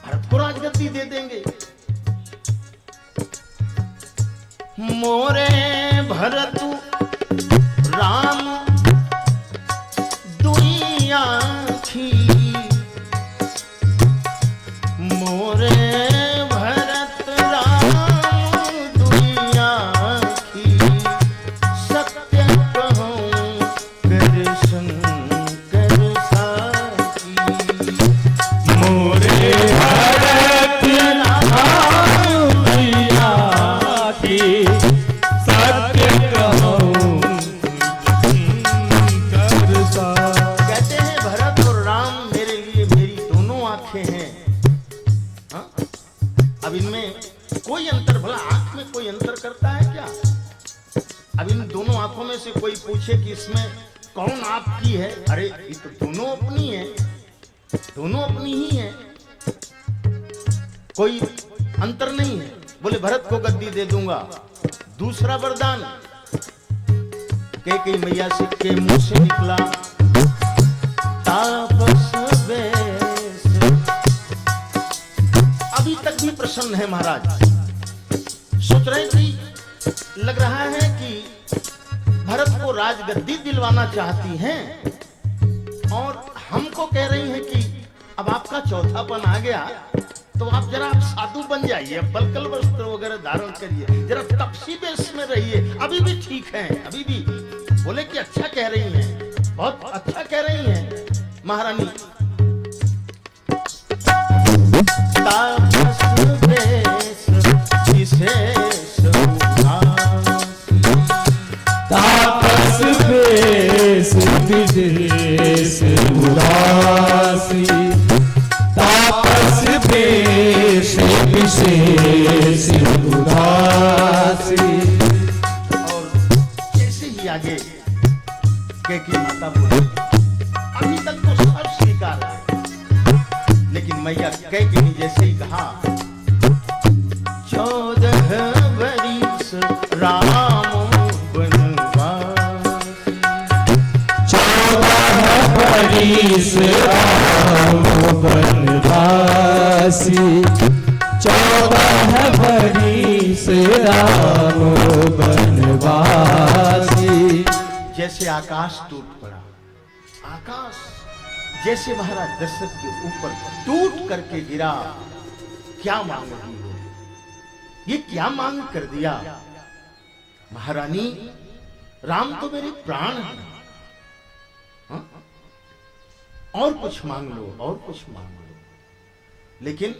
भरत को राजगद्दी दे देंगे। मोरे भरत राम दुनिया की, मोरे भरत राम दुनिया की, सत्य कहूं कर शंकर साकी। मोरे भरत राम दुनिया की, सत्य कहूं कर साकी। कहते हैं भरत और राम मेरे लिए मेरी दोनों आंखें हैं। हाँ? अब इनमें कोई अंतर, भला आंख में कोई अंतर करता है क्या? अब इन दोनों आंखों में से कोई पूछे कि इसमें कौन आपकी है, अरे ये तो दोनों अपनी है, दोनों अपनी ही है, कोई अंतर नहीं है। बोले भरत को गद्दी दे दूंगा। दूसरा वरदान कैकेयी मैया से के मुंह से निकला, तापस वेश। अभी तक भी प्रसन्न है महाराज, सोच रहे कि लग रहा है कि भरत को राजगद्दी दिलवाना चाहती हैं और हमको कह रही हैं कि अब आपका चौथापन आ गया तो आप जरा आप साधु बन जाइए, बलकल वस्त्र वगैरह धारण करिए, जरा तपसी वेश में रहिए। अभी भी ठीक है, अभी भी बोले कि अच्छा कह रही हैं, बहुत अच्छा कह रही हैं महारानी। तापस वेश विशेष उदासी, तापस वेश विशेष उदासी, तापस वेश विशेष उदासी। और जैसे ही आगे कैकेयी माता बोली, अभी तक तो सब स्वीकार है, लेकिन मैया कैकेयी ने जैसे ही कहा 14 वर्ष राम वनवासी, 14 वर्ष राम वनवासी, 14 वर्ष राम वनवासी। जैसे आकाश टूट पड़ा, आकाश जैसे महाराज दशरथ के ऊपर टूट करके गिरा। क्या मांग रही हो, ये क्या मांग कर दिया महारानी? राम तो मेरे प्राण हैं, हाँ? और कुछ मांग लो, और कुछ मांग लो। लेकिन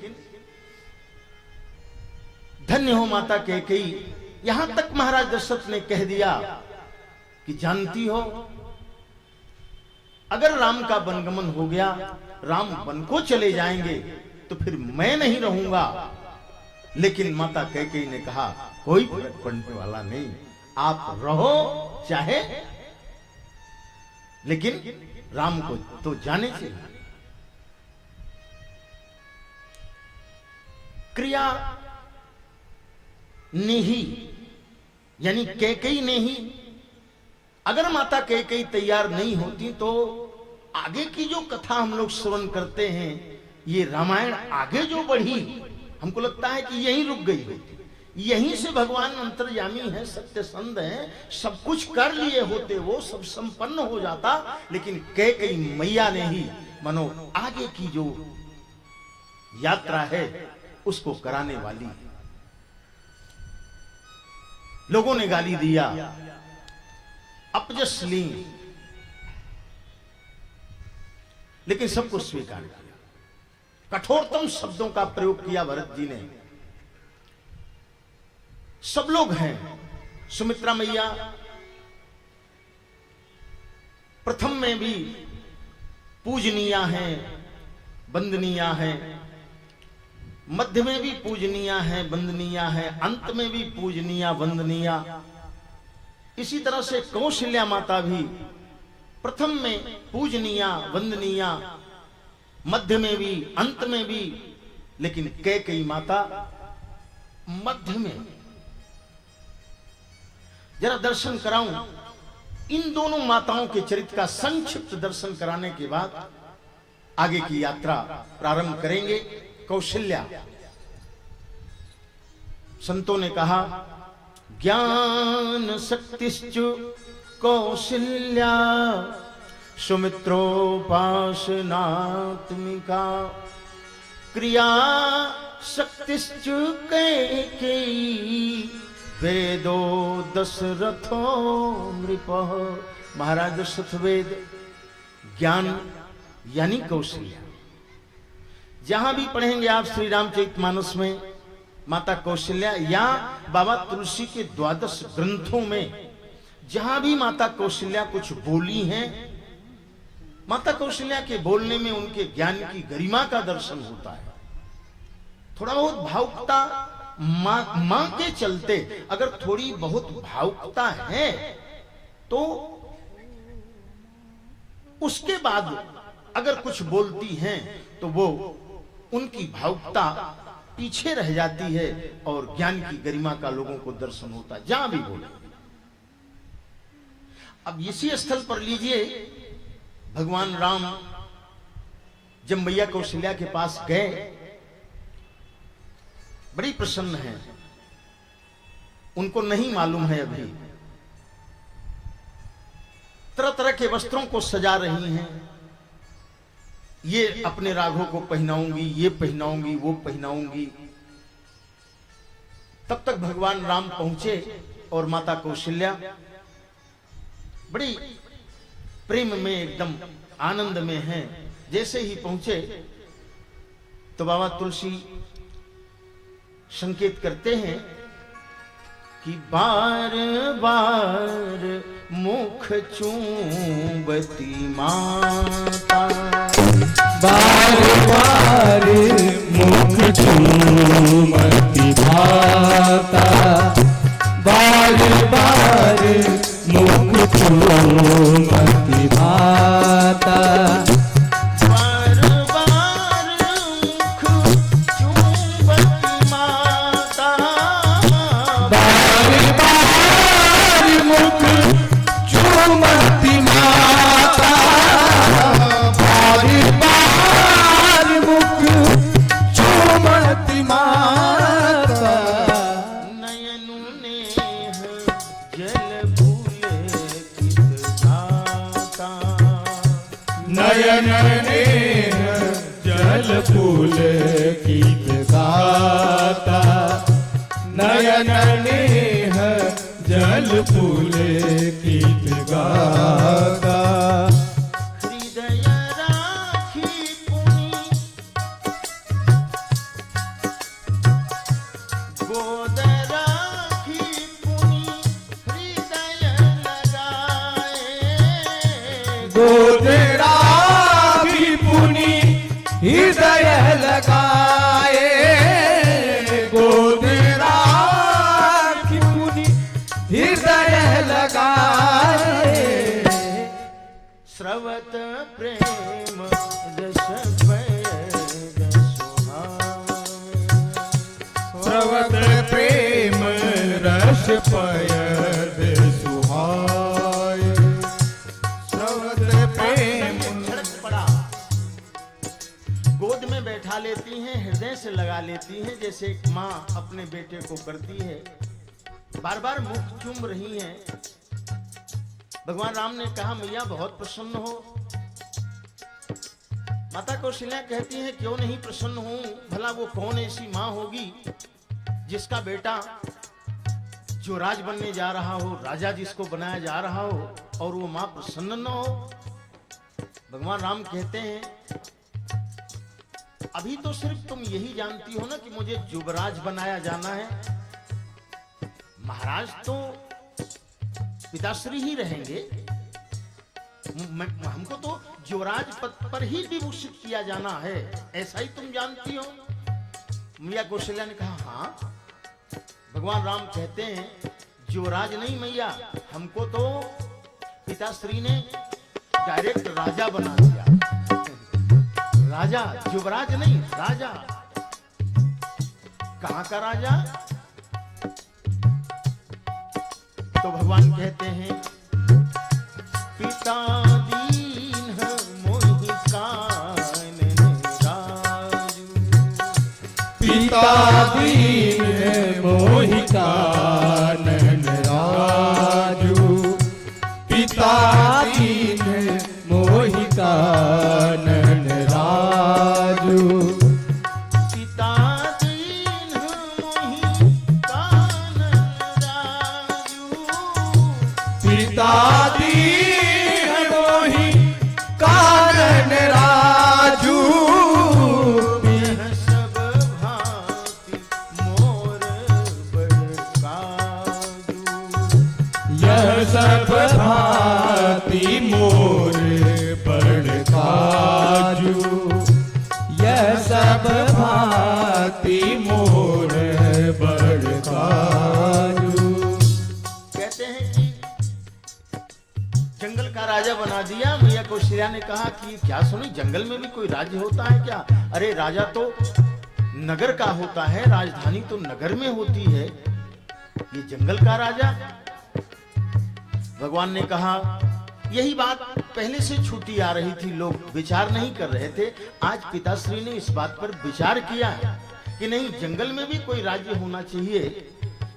धन्य हो माता कैकेयी, यहां तक महाराज दशरथ ने कह दिया कि जानती हो अगर राम का वनगमन हो गया, राम वन को चले जाएंगे तो फिर मैं नहीं रहूंगा। लेकिन माता कैकेयी ने कहा कोई फर्क पड़ने वाला नहीं, आप रहो चाहे, लेकिन राम को तो जाने से। क्रिया ने ही, यानी कैकेयी ने ही, अगर माता कैकेयी तैयार नहीं होती तो आगे की जो कथा हम लोग श्रवण करते हैं, ये रामायण आगे जो बढ़ी, हमको लगता है कि यहीं रुक गई होती। यहीं से भगवान अंतर्यामी है, सत्यसंध है, सब कुछ कर लिए होते, वो सब संपन्न हो जाता। लेकिन कैकेयी मैया ने ही मानो आगे की जो यात्रा है उसको कराने वाली। लोगों ने गाली दिया, अपजस ली, लेकिन सबको स्वीकार किया। कठोरतम शब्दों का प्रयोग किया भरत जी ने। सब लोग हैं, सुमित्रा मैया प्रथम में भी पूजनीया हैं, वंदनीया हैं, मध्य में भी पूजनीया है, वंदनीया है, अंत में भी पूजनीया वंदनीया। इसी तरह से कौशल्या माता भी प्रथम में पूजनीया वंदनीया, मध्य में भी अंत में भी, लेकिन कैकेयी माता मध्य में। जरा दर्शन कराऊं इन दोनों माताओं के चरित्र का संक्षिप्त दर्शन कराने के बाद आगे की यात्रा प्रारंभ करेंगे। कौशल्या, संतों ने कहा ज्ञान शक्तिश्च कौशल्या सुमित्रोपासनात्मिका क्रिया शक्तिश्च कैकेयी वेदो दशरथो नृपः। महाराज दशरथ वेद, ज्ञान यानी कौशल्या। जहां भी पढ़ेंगे आप श्री रामचरितमानस में माता कौशल्या या बाबा तुलसी के 12 ग्रंथों में जहां भी माता कौशल्या कुछ बोली हैं, माता कौशल्या के बोलने में उनके ज्ञान की गरिमा का दर्शन होता है। थोड़ा बहुत भावुकता मां के चलते अगर थोड़ी बहुत भावुकता है तो उसके बाद अगर कुछ बोलती हैं तो वो उनकी भावुकता पीछे रह जाती है और ज्ञान की गरिमा का लोगों को दर्शन होता है जहां भी बोले। अब इसी स्थल पर लीजिए, भगवान राम जब मैया कौशल्या के पास गए, बड़ी प्रसन्न है, उनको नहीं मालूम है अभी, तरह तरह के वस्त्रों को सजा रही हैं। ये अपने राघव को पहनाऊंगी, ये पहनाऊंगी, वो पहनाऊंगी। तब तक भगवान राम पहुंचे और माता कौशल्या बड़ी प्रेम में, एकदम आनंद में हैं। जैसे ही पहुंचे तो बाबा तुलसी संकेत करते हैं कि बार बार मुख चूंबती माता, बार बार मुख चूमती माता, बार बार मुख चूमती माता, बार बार मुख चूंबती माता, बार बार मुख चूमती माता, बार बार मुख चूमती माता। नयनु नेह जल भूले कित गाता, नयन नेह जल फूल गीत गाता, नयन नेह जल फूल गीत गाता। हृदय राखी पुनि गोद राखी पुनि हृदय लगाए, गोद राखी पुनि हृदय लगाए, गोद राखी पुनि हृदय लगाए। स्रवत प्रेम रस पैद सुहाए, स्रवत प्रेम रस पयद सुहाए, स्रवत प्रेम। छड़क पड़ा, गोद में बैठा लेती हैं, हृदय से लगा लेती हैं, जैसे एक माँ अपने बेटे को करती है। बार बार मुख चूम रही हैं। भगवान राम ने कहा मैया बहुत प्रसन्न हो। माता कौशल्या कहती है क्यों नहीं प्रसन्न हूं, भला वो कौन ऐसी माँ होगी जिसका बेटा जो राज बनने जा रहा हो, राजा जिसको बनाया जा रहा हो, और वो माँ प्रसन्न न हो। भगवान राम कहते हैं अभी तो सिर्फ तुम यही जानती हो ना कि मुझे युवराज बनाया जाना है, महाराज तो पिताश्री ही रहेंगे। हमको तो युवराज पद पर ही विभूषित किया जाना है, ऐसा ही तुम जानती हो। मैया कौशल्या ने कहा हाँ। भगवान राम कहते हैं युवराज नहीं मैया, हमको तो पिताश्री ने डायरेक्ट राजा बना दिया। राजा, युवराज नहीं, राजा। कहां का राजा? तो भगवान कहते हैं पिता दीन मोहि कानन राजू, पिता दीन मोहि कानन राजू, पिता दीन मोहि कानन राजू, पिता दीन मोहि कानन राजू, पिता दीन मोहि कानन राजू, यह सब भांति मोर बड़ काजू, यह सब भांति मोर बड़ काजू, यह सब भांति मोर बड़ काजू। कहते हैं कि जंगल का राजा बना दिया। मैया कौशल्या ने कहा कि क्या सुनी, जंगल में भी कोई राज्य होता है क्या? अरे राजा तो नगर का होता है, राजधानी तो नगर में होती है, ये जंगल का राजा। भगवान ने कहा यही बात पहले से छूटी आ रही थी, लोग विचार नहीं कर रहे थे। आज पिताश्री ने इस बात पर विचार किया है कि नहीं, जंगल में भी कोई राज्य होना चाहिए।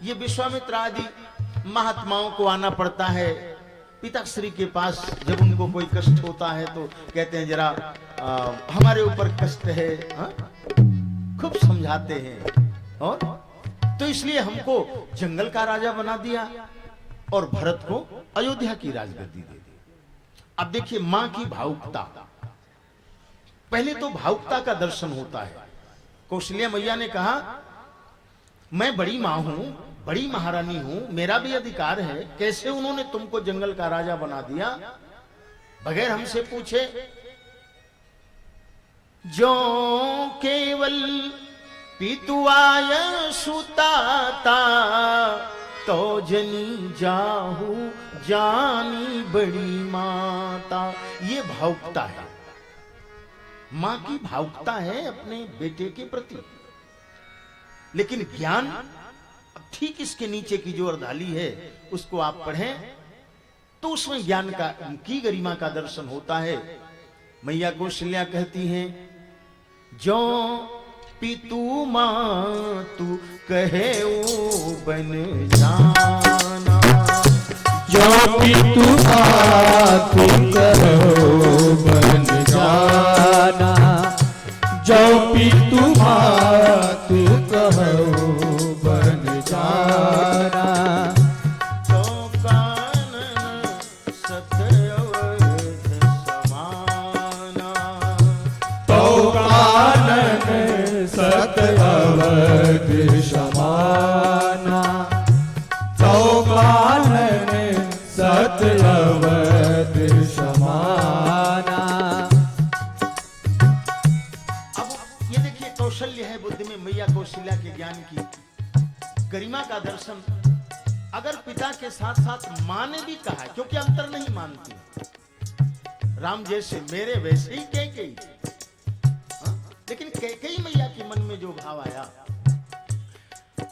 ये विश्वामित्र आदि महात्माओं को आना पड़ता है पिताश्री के पास, जब उनको कोई कष्ट होता है तो कहते हैं जरा हमारे ऊपर कष्ट है, हाँ? खूब समझाते हैं। और तो इसलिए हमको जंगल का राजा बना दिया और भरत को अयोध्या की राजगद्दी दे दी। अब देखिए मां की भावुकता, पहले तो भावुकता का दर्शन होता है। कौशल्या मैया ने कहा मैं बड़ी मां हूं, बड़ी महारानी हूं, मेरा भी अधिकार है, कैसे उन्होंने तुमको जंगल का राजा बना दिया बगैर हमसे पूछे? जो केवल पितुआय सुताता तो जनी जाहू जानी बड़ी माता। ये भावुकता है, मां की भावुकता है अपने बेटे के प्रति। लेकिन ज्ञान ठीक इसके नीचे की जो अर्धाली है उसको आप पढ़ें तो उसमें ज्ञान का की गरिमा का दर्शन होता है। मैया कौशल्या कहती हैं जो पितु मातु कहे ओ बन जाना, जो पितु मातु कहो बन जाना, जो पितु मातु कहो बन जाना, तो कानन सतअवध समाना, तो कानन सत अवध समाना, तो कानन सत अवध समाना। अब ये देखिए कौशल्य है बुद्धि में मैया कौशल्या के ज्ञान की गरिमा का दर्शन। अगर पिता के साथ साथ मां ने भी कहा, क्योंकि अंतर नहीं मानती, राम जैसे मेरे वैसे ही कैकेयी, हाँ? लेकिन कैकेयी मैया के मन में जो भाव आया,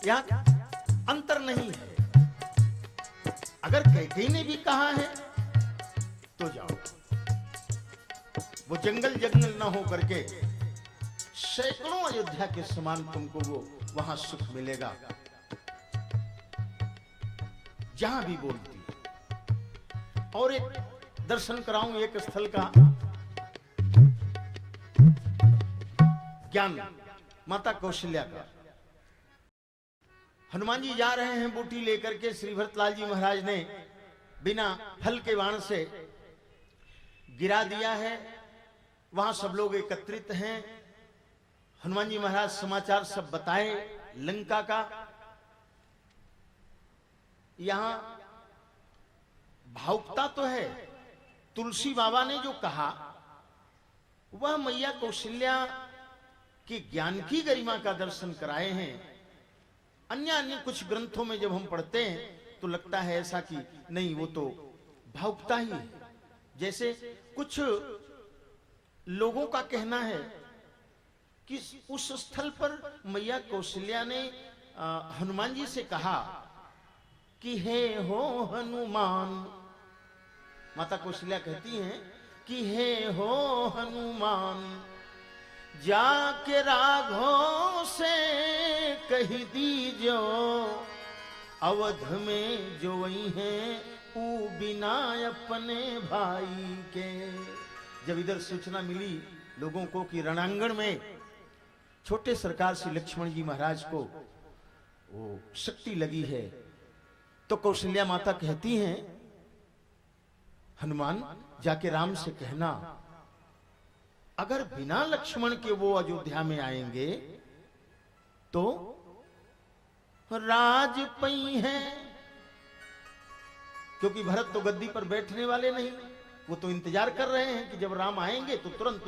यहाँ अंतर नहीं है। अगर कैकेयी ने भी कहा है तो जाओ, वो जंगल जंगल ना हो करके सैकड़ों अयोध्या के समान तुमको वो वहां सुख मिलेगा, जहां भी बोलती। और एक दर्शन कराऊं एक स्थल का, ज्ञान माता कौशल्या का। हनुमान जी जा रहे हैं बूटी लेकर के, श्री भरतलाल जी महाराज ने बिना फल के बाण से गिरा दिया है। वहां सब लोग एकत्रित हैं। हनुमान जी महाराज समाचार सब बताए लंका का। यहां भावुकता तो है, तुलसी बाबा ने जो कहा वह मैया कौशल्या के ज्ञान की गरिमा का दर्शन कराए हैं। अन्य अन्य कुछ ग्रंथों में जब हम पढ़ते हैं तो लगता है ऐसा कि नहीं, वो तो भावुकता ही है। जैसे कुछ लोगों का कहना है कि उस स्थल पर मैया कौशल्या ने हनुमान जी से कहा कि हे हो हनुमान। माता कौशल्या कहती हैं कि हे हो हनुमान, जाके राघव से कह दीजो, अवध में जो वही हैं ऊ बिना अपने भाई के। जब इधर सूचना मिली लोगों को कि रणांगण में छोटे सरकार से लक्ष्मण जी महाराज को वो शक्ति लगी है, तो कौशल्या माता कहती हैं हनुमान जाके राम से कहना, अगर बिना लक्ष्मण के वो अयोध्या में आएंगे तो राज पई हैं, क्योंकि भरत तो गद्दी पर बैठने वाले नहीं, वो तो इंतजार कर रहे हैं कि जब राम आएंगे तो तुरंत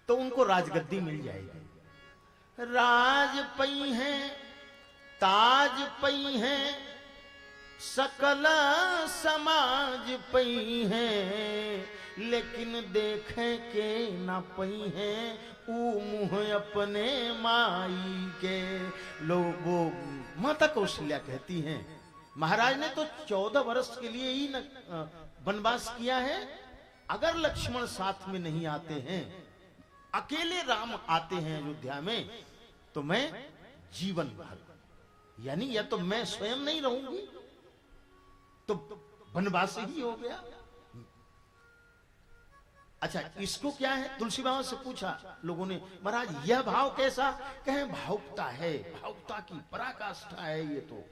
उनको राजगद्दी मिल जाएगी। राज पई हैं, ताज पई हैं, सकल समाज पई हैं, लेकिन देखें के ना पई हैं ऊ मुंह अपने माई के। लोगों माता कौशल्या कहती हैं महाराज ने तो 14 वर्ष के लिए ही वनवास किया है, अगर लक्ष्मण साथ में नहीं आते हैं, अकेले राम आते हैं अयोध्या में, तो मैं जीवन भर, यानी या तो मैं स्वयं नहीं रहूंगी तो वनवास ही हो गया। अच्छा, इसको क्या है? तुलसी बाबा से पूछा लोगों ने, महाराज यह भाव कैसा? कहे भावुकता है, भावुकता की पराकाष्ठा है ये तो,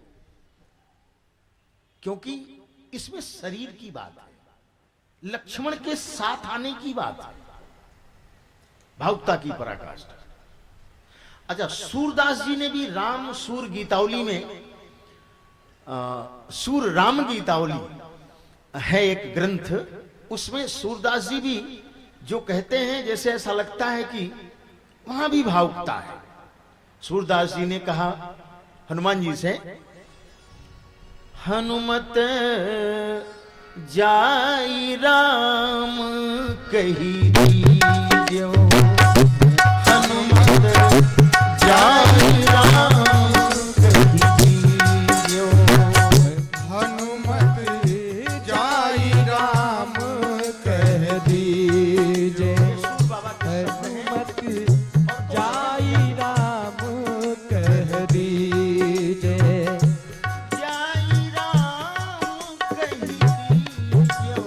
क्योंकि इसमें शरीर की बात है, लक्ष्मण के साथ आने की बात है, भावुकता की पराकाष्ठा। अच्छा, सूरदास जी ने भी राम सूर गीतावली में सूर राम गीतावली है एक ग्रंथ, उसमें सूरदास जी भी जो कहते हैं जैसे ऐसा लगता है कि वहां भी भावुकता है। सूरदास जी ने कहा हनुमान जी से, हनुमत जाई राम कही दीजो, हनुमत जाई राम कही दीजो, हनुमत जाई राम कह दीजे, हनुमत जाई राम कह दीजे, जाई राम कही दीजो,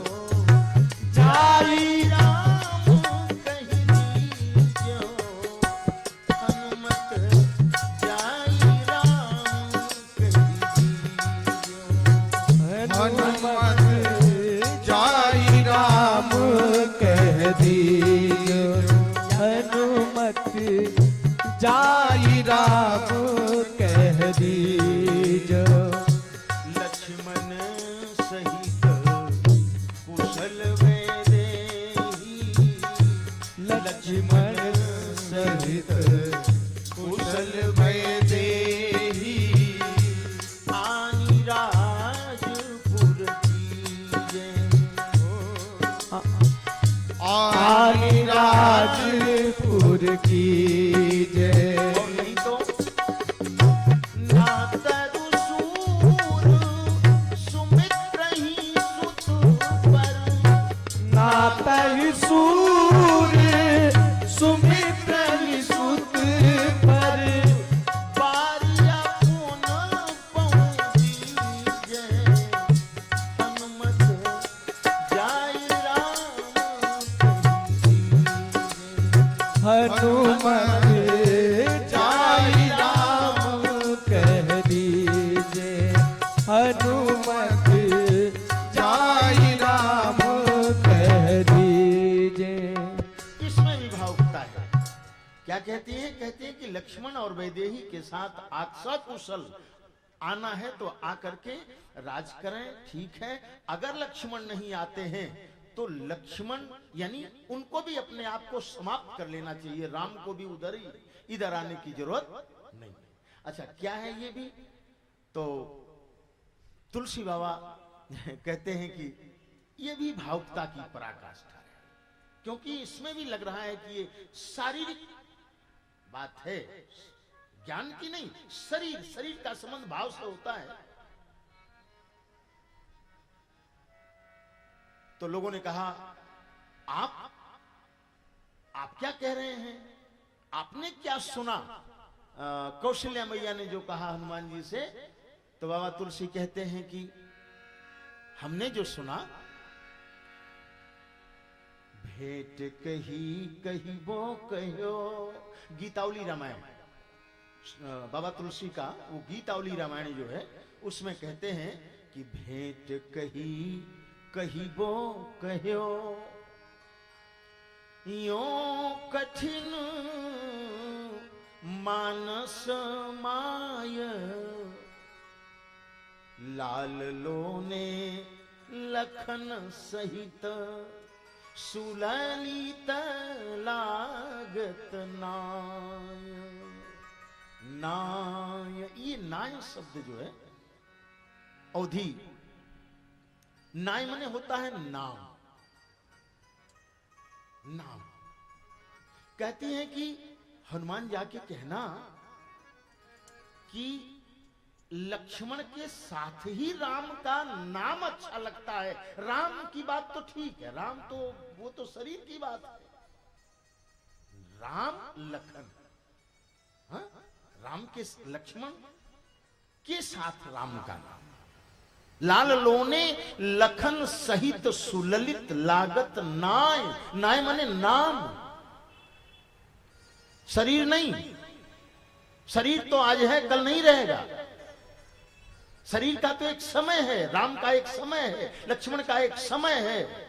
जाई राम कही दीजो, हनुमत जाई राम कही दीजो, हनुमत जाई राम कह दीजो, हनुमत जाई राम कह दीजो, लक्ष्मण सहित कुशल वैदेही, लक्ष्मण सहित कुशल वैदेही, आनी राजपुर कीजे, आनी राजपुर की जय। और नहीं तो ना तरु सूर सुमित्र ही सुत पर, नातहि सूर सुमित्र सुत पर, बारिया पुन पहुँचीजे, हनुमत जाई राम हनुमत जाई राम कह दीजे, हनुमत जाई राम कह दीजे। इसमें भी भावुकता है। क्या कहती है? कहती है कि लक्ष्मण और वैदेही के साथ सकुशल आना है तो आकर के राज करें, ठीक है। अगर लक्ष्मण नहीं आते हैं तो लक्ष्मण यानी उनको भी अपने आप को समाप्त कर लेना चाहिए, राम को भी उधर ही इधर आने की जरूरत नहीं। अच्छा, क्या है ये भी? तो तुलसी बाबा कहते हैं कि ये भी भावुकता की पराकाष्ठा है, क्योंकि इसमें भी लग रहा है कि ये शारीरिक बात है, ज्ञान की नहीं। शरीर का संबंध भाव से होता है। तो लोगों ने कहा, आप क्या कह रहे हैं? आपने क्या सुना? कौशल्या मैया ने जो कहा हनुमान जी से, तो बाबा तुलसी कहते हैं कि हमने जो सुना, भेंट कही कही वो कहो, गीतावली रामायण, बाबा तुलसी का वो गीतावली रामायण जो है उसमें कहते हैं कि भेंट कही कही वो कहो, यो कठिन मानस माय, लाल लोने लखन सहित, सुललित लागत नाय। नाय, ये नाय शब्द जो है अवधि, नाय माने होता है नाम। नाम कहती हैं कि हनुमान जाके कहना कि लक्ष्मण के साथ ही राम का नाम अच्छा लगता है। राम की बात तो ठीक है, राम तो वो तो शरीर की बात है। राम लखन, हाँ? राम के लक्ष्मण के साथ राम का नाम, लाल लोने लखन सहित सुललित लागत नाय। नाय माने नाम, शरीर नहीं। शरीर तो आज है, कल नहीं रहेगा। शरीर का तो एक समय है, राम का एक समय है, लक्ष्मण का एक समय है।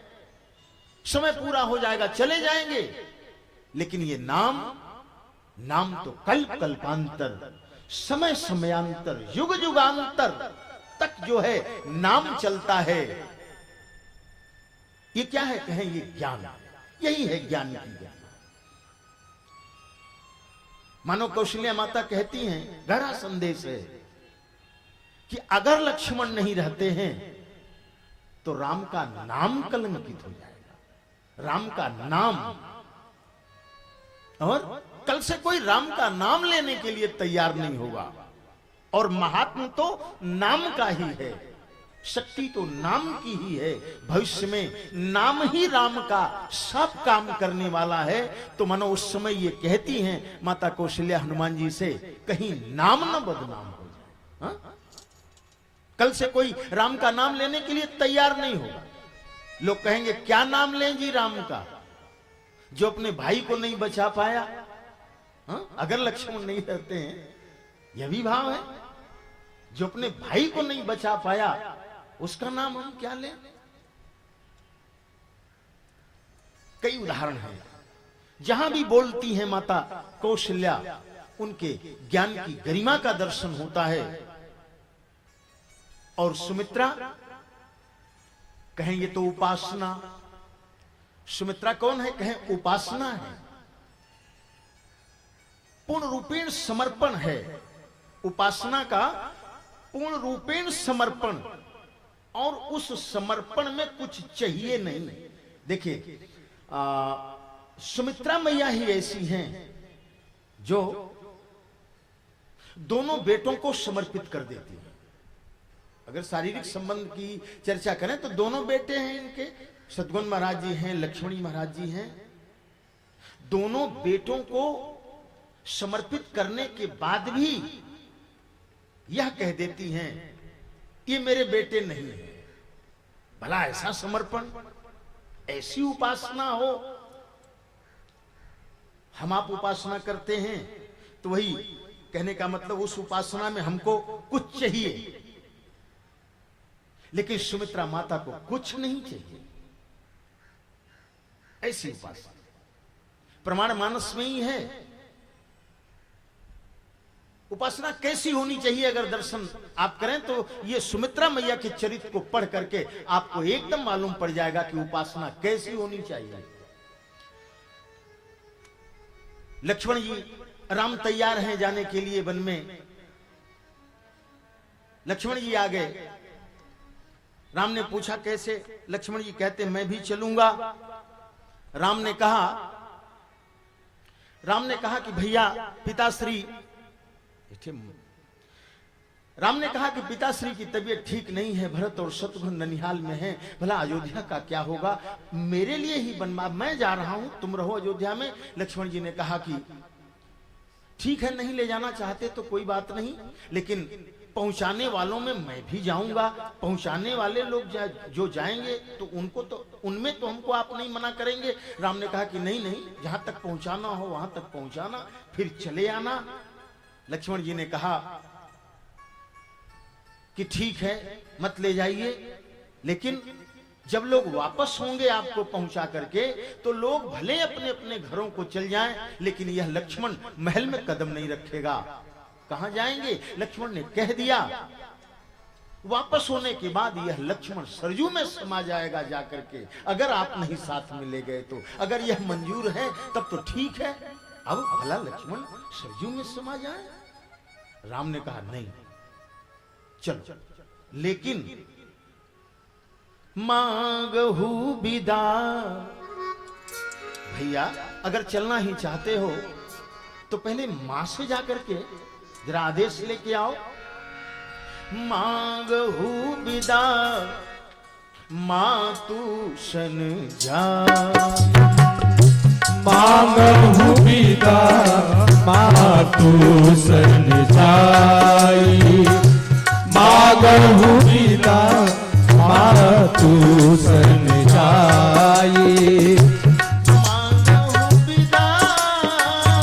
समय पूरा हो जाएगा, चले जाएंगे। लेकिन ये नाम, नाम तो कल्प कल्पांतर, समय समयांतर, युग युगांतर तक जो है नाम चलता है। ये क्या है? कहें ये ज्ञान, यही है ज्ञान की ज्ञान। मानो कौशल्या माता कहती हैं, गहरा संदेश है कि अगर लक्ष्मण नहीं रहते हैं तो राम का नाम कलंकित हो जाएगा। राम का नाम, और कल से कोई राम का नाम लेने के लिए तैयार नहीं होगा। और महात्म तो नाम का ही है, शक्ति तो नाम की ही है। भविष्य में नाम ही राम का सब काम करने वाला है। तो मानो उस समय ये कहती हैं माता कौशल्या हनुमान जी से, कहीं नाम न बदनाम हो जाए। हाँ? कल से कोई राम का नाम लेने के लिए तैयार नहीं होगा। लोग कहेंगे क्या नाम लें जी राम का, जो अपने भाई को नहीं बचा पाया। हाँ? अगर लक्ष्मण नहीं रहते हैं, यह भी भाव है, जो अपने भाई को नहीं बचा पाया उसका नाम हम क्या लें। कई उदाहरण हैं जहां भी बोलती हैं माता कौशल्या, उनके ज्ञान की गरिमा का दर्शन होता है। और सुमित्रा, कहें ये तो उपासना। सुमित्रा कौन है? कहें उपासना है, पूर्ण रूपेण समर्पण है। उपासना का पूर्ण रूपेण समर्पण, और उस समर्पण में कुछ चाहिए नहीं। देखिए, सुमित्रा मैया ही ऐसी हैं जो दोनों बेटों को समर्पित कर देती हैं। अगर शारीरिक संबंध की चर्चा करें तो दोनों बेटे हैं इनके, सद्गुण महाराज जी हैं, लक्ष्मणी महाराज जी हैं। दोनों बेटों को समर्पित करने के बाद भी यह कह देती हैं ये मेरे बेटे नहीं है। भला ऐसा समर्पण, ऐसी उपासना हो। हम आप उपासना करते हैं तो वही कहने का मतलब उस उपासना में हमको कुछ चाहिए, लेकिन सुमित्रा माता को कुछ नहीं चाहिए। ऐसी उपासना प्रमाण मानस में ही है। उपासना कैसी होनी चाहिए अगर दर्शन आप करें तो ये सुमित्रा मैया के चरित्र को पढ़ करके आपको एकदम मालूम पड़ जाएगा कि उपासना कैसी होनी चाहिए। लक्ष्मण जी राम तैयार हैं जाने के लिए वन में। लक्ष्मण जी आ गए। राम ने पूछा कैसे? लक्ष्मण जी कहते मैं भी चलूंगा। राम ने कहा कि भैया पिताश्री, राम ने कहा कि पिताश्री की तबीयत ठीक नहीं है, भरत और शत्रुघ्न ननिहाल में हैं, भला अयोध्या का क्या होगा? मेरे लिए ही बनवा, मैं जा रहा हूं, तुम रहो अयोध्या में। लक्ष्मण जी ने कहा कि ठीक है, नहीं ले जाना चाहते तो कोई बात नहीं, लेकिन पहुंचाने वालों में मैं भी जाऊंगा। पहुंचाने वाले लोग जो जाएंगे तो उनको तो उनमें तो हमको आप नहीं मना करेंगे। राम ने कहा कि नहीं नहीं, जहां तक पहुंचाना हो वहां तक पहुंचाना, फिर चले आना। लक्ष्मण जी ने कहा कि ठीक है, मत ले जाइए, लेकिन जब लोग वापस होंगे आपको पहुंचा करके तो लोग भले अपने अपने घरों को चल जाएं, लेकिन यह लक्ष्मण महल में कदम नहीं रखेगा। कहां जाएंगे? लक्ष्मण ने कह दिया। वापस होने के बाद यह लक्ष्मण सरजू में समा जाएगा जाकर के, अगर आप नहीं साथ में ले गए तो। अगर यह मंजूर है तब तो ठीक है। अब भला लक्ष्मण सरजू में समा जाए? राम ने कहा नहीं, चलो, लेकिन मांगहु विदा। भैया अगर चलना ही चाहते हो तो पहले मां से जाकर के जरा आदेश लेके आओ। मांगहु विदा मातु सन जा, मांगहु विदा मातु सन जाई, मांगहु विदा मातु सन जाई। मांगहु विदा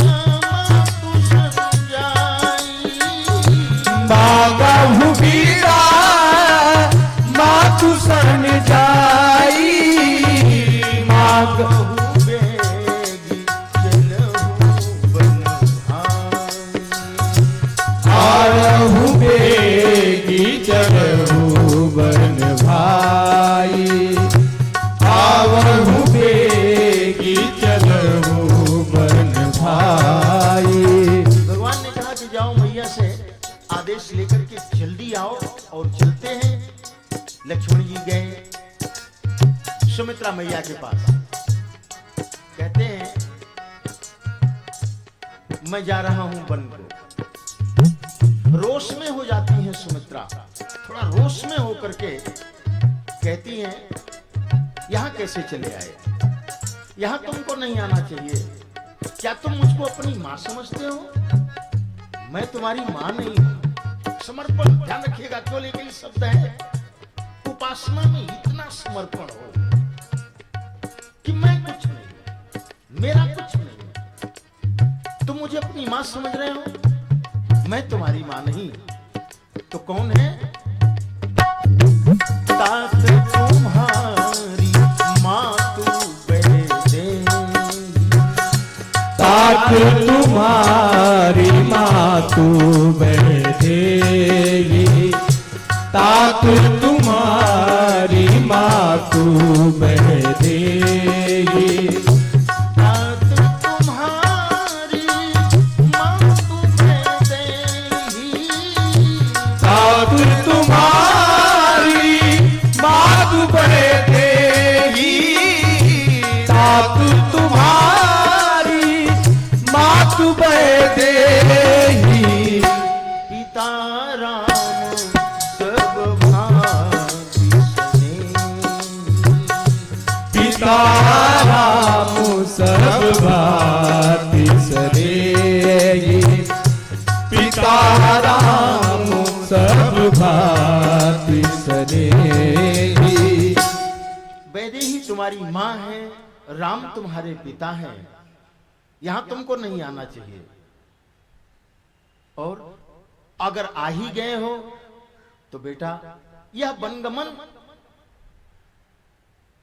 मातु सन जाई, मांगहु विदा मातु सन जाई, मांगहु बेगी चलहु बन भाई, आरहु बेगी चलहु बन भाई, आवहु बेगी चलहु बन भाई। भगवान ने कहा कि जाओ मैया से आदेश लेकर के जल्दी आओ, और चलते हैं। लक्ष्मण जी गए सुमित्रा मैया के पास। कहते हैं मैं जा रहा हूं वन को। रोष में हो जाती हैं सुमित्रा, थोड़ा रोष में होकर के कहती हैं यहां कैसे चले आए? यहां तुमको नहीं आना चाहिए। क्या तुम मुझको अपनी मां समझते हो? मैं तुम्हारी मां नहीं हूं। समर्पण, ध्यान रखिएगा, केवल एक ही शब्द है, उपासना में इतना समर्पण हो कि मैं कुछ नहीं, मेरा कुछ नहीं। तुम मुझे अपनी मां समझ रहे हो, मैं तुम्हारी मां नहीं। तो कौन है? तात तुम्हारी मातु बेदे, तात तुम्हारी मातु बेदेगी, तात तुम्हारी मातु बेदेगी, तात तुम्हारी मातु बेदेगी, तात तुम्हारी मातु बेदेगी, तात तुम्हारी मातु बेदेगी। पिता राम सब भांति सने, पिता राम सब भांति सनेगी, पिता राम सब भांति सनेगी। वैदेही तुम्हारी मां है, राम तुम्हारे पिता हैं, यहां तुमको नहीं आना चाहिए। और अगर आ ही गए हो तो बेटा यह वनगमन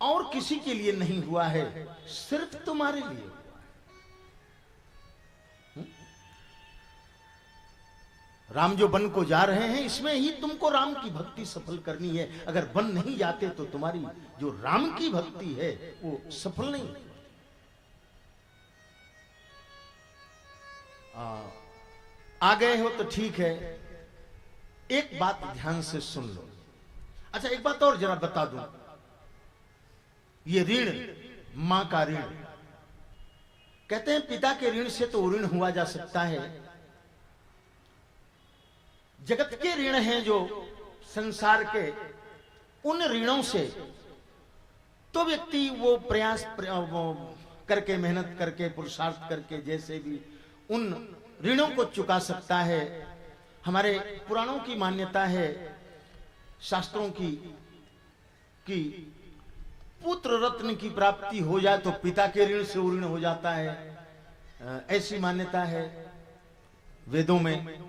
और किसी के लिए नहीं हुआ है, सिर्फ तुम्हारे लिए। राम जो वन को जा रहे हैं, इसमें ही तुमको राम की भक्ति सफल करनी है। अगर वन नहीं जाते तो तुम्हारी जो राम की भक्ति है वो सफल नहीं। आ गए हो तो ठीक है, एक बात ध्यान से सुन लो। अच्छा, एक बात और जरा बता दूं, ये ऋण, मां का ऋण, कहते हैं पिता के ऋण से तो ऋण हुआ जा सकता है, जगत के ऋण हैं जो संसार के, उन ऋणों से तो व्यक्ति वो प्रयास वो करके, मेहनत करके, पुरुषार्थ करके, जैसे भी उन ऋणों को चुका सकता है। हमारे पुराणों की मान्यता है, शास्त्रों की, कि पुत्र रत्न की प्राप्ति हो जाए तो पिता के ऋण से ऋण हो जाता है, ऐसी मान्यता है वेदों में।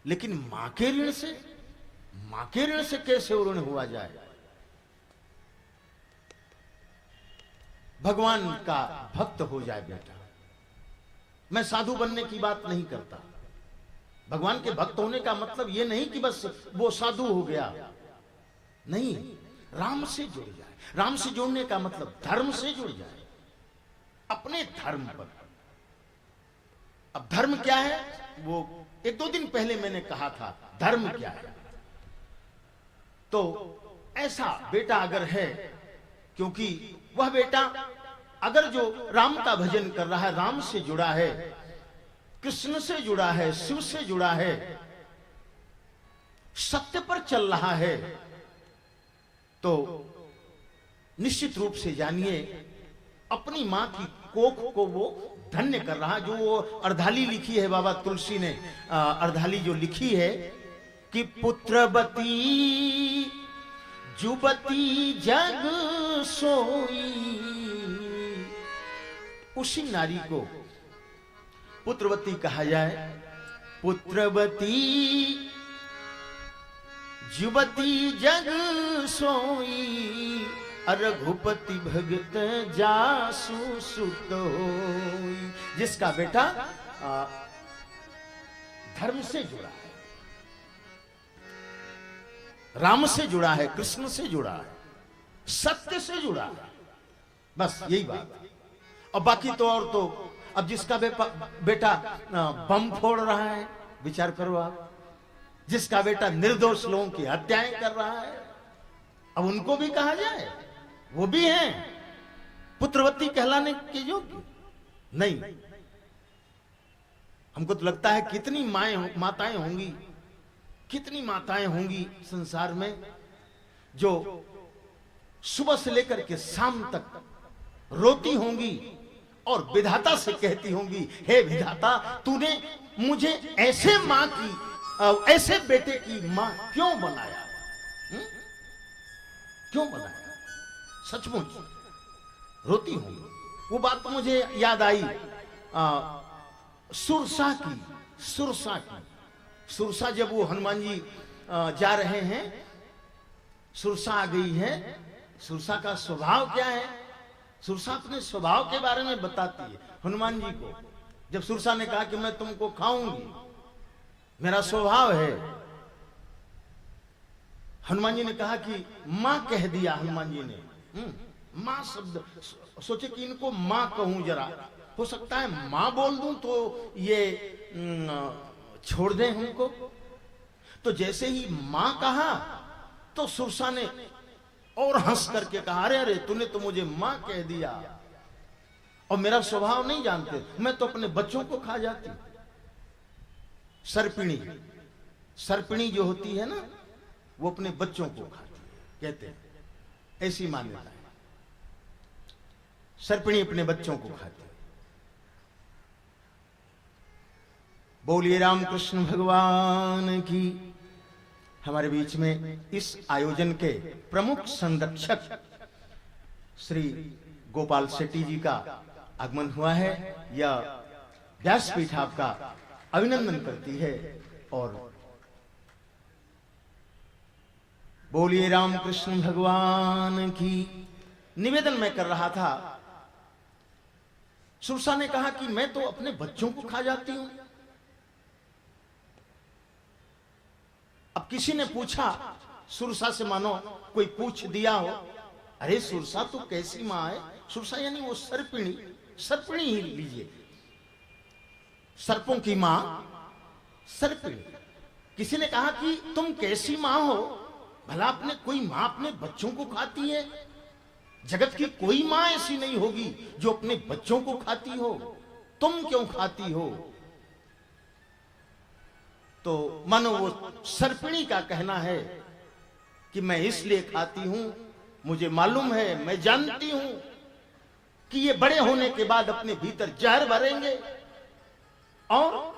लेकिन मां के ऋण से कैसे ऋण हुआ जाए? भगवान का भक्त हो जाए बेटा। मैं साधु बनने की बात नहीं करता। भगवान के भक्त होने का मतलब यह नहीं कि बस वो साधु हो गया, नहीं, राम से जुड़ जाए। राम से जुड़ने का मतलब धर्म से जुड़ जाए, अपने धर्म पर। अब धर्म क्या है, वो एक दो दिन पहले मैंने कहा था, धर्म क्या है। तो ऐसा बेटा अगर है, क्योंकि वह बेटा अगर जो राम का भजन कर रहा है, राम से जुड़ा है, कृष्ण से जुड़ा है, शिव से जुड़ा है, सत्य पर चल रहा है, तो निश्चित रूप से जानिए अपनी मां की कोख को वो धन्य कर रहा। जो वो अर्धाली लिखी है बाबा तुलसी ने, अर्धाली जो लिखी है कि पुत्रवती जुबती जग सोई, उसी नारी को पुत्रवती कहा जाए। पुत्रवती जुबती जग सोई, रघुपति भगत जासु सुत होई। जिसका बेटा धर्म से जुड़ा है, राम से जुड़ा है, कृष्ण से जुड़ा है, सत्य से जुड़ा है, बस यही बात। और बाकी तो और तो, अब जिसका बेटा बम फोड़ रहा है, विचार करो आप, जिसका बेटा निर्दोष लोगों की हत्याएं कर रहा है, अब उनको भी कहा जाए वो भी हैं पुत्रवती कहलाने के योग्य? नहीं। हमको तो लगता है कितनी माताएं होंगी, कितनी माताएं होंगी संसार में जो सुबह से लेकर के शाम तक रोती होंगी और विधाता से कहती होंगी, हे विधाता, तूने मुझे ऐसे मां की, ऐसे बेटे की मां क्यों बनाया? क्यों बनाया? सचमुच रोती होंगी। वो बात तो मुझे याद आई सुरसा की। सुरसा जब वो हनुमान जी जा रहे हैं, सुरसा आ गई है। सुरसा का स्वभाव क्या है? सुरसा अपने स्वभाव के बारे में बताती है हनुमान जी को। जब सुरसा ने कहा कि मैं तुमको खाऊंगी, मेरा स्वभाव है, हनुमान जी ने कहा कि मां कह दिया। हनुमान जी ने मां शब्द सोचे कि इनको मां कहूं, जरा हो सकता है मां बोल दूं तो ये छोड़ दें हमको। तो जैसे ही मां कहा तो सुरसा ने और हंस करके कहा, अरे अरे तूने तो मुझे मां कह दिया और मेरा स्वभाव नहीं जानते, मैं तो अपने बच्चों को खा जाती। सर्पिणी जो होती है ना, वो अपने बच्चों को खाती है, कहते हैं, ऐसी मान्यता है। सर्पिणी अपने बच्चों को खाती है। बोलिए रामकृष्ण भगवान की। हमारे बीच में इस आयोजन के प्रमुख संरक्षक श्री गोपाल शेट्टी जी का आगमन हुआ है। यह व्यासपीठ आपका अभिनंदन करती है। और बोलिए रामकृष्ण भगवान की। निवेदन मैं कर रहा था, सुरसा ने कहा कि मैं तो अपने बच्चों को खा जाती हूं। अब किसी ने पूछा सुरसा से, मानो कोई पूछ दिया हो, अरे सुरसा तो कैसी माँ है? सुरसा यानी वो सर्पिणी, सर्पिणी ही लीजिए, सर्पों की माँ सर्पिणी। किसी ने कहा कि तुम कैसी माँ हो? भला अपने कोई माँ अपने बच्चों को खाती है? जगत की कोई माँ ऐसी नहीं होगी जो अपने बच्चों को खाती हो, तुम क्यों खाती हो? तो मानो वो सर्पिणी का कहना है कि मैं इसलिए खाती हूं, मुझे मालूम है, मैं जानती हूं कि ये बड़े होने के बाद अपने भीतर जहर भरेंगे और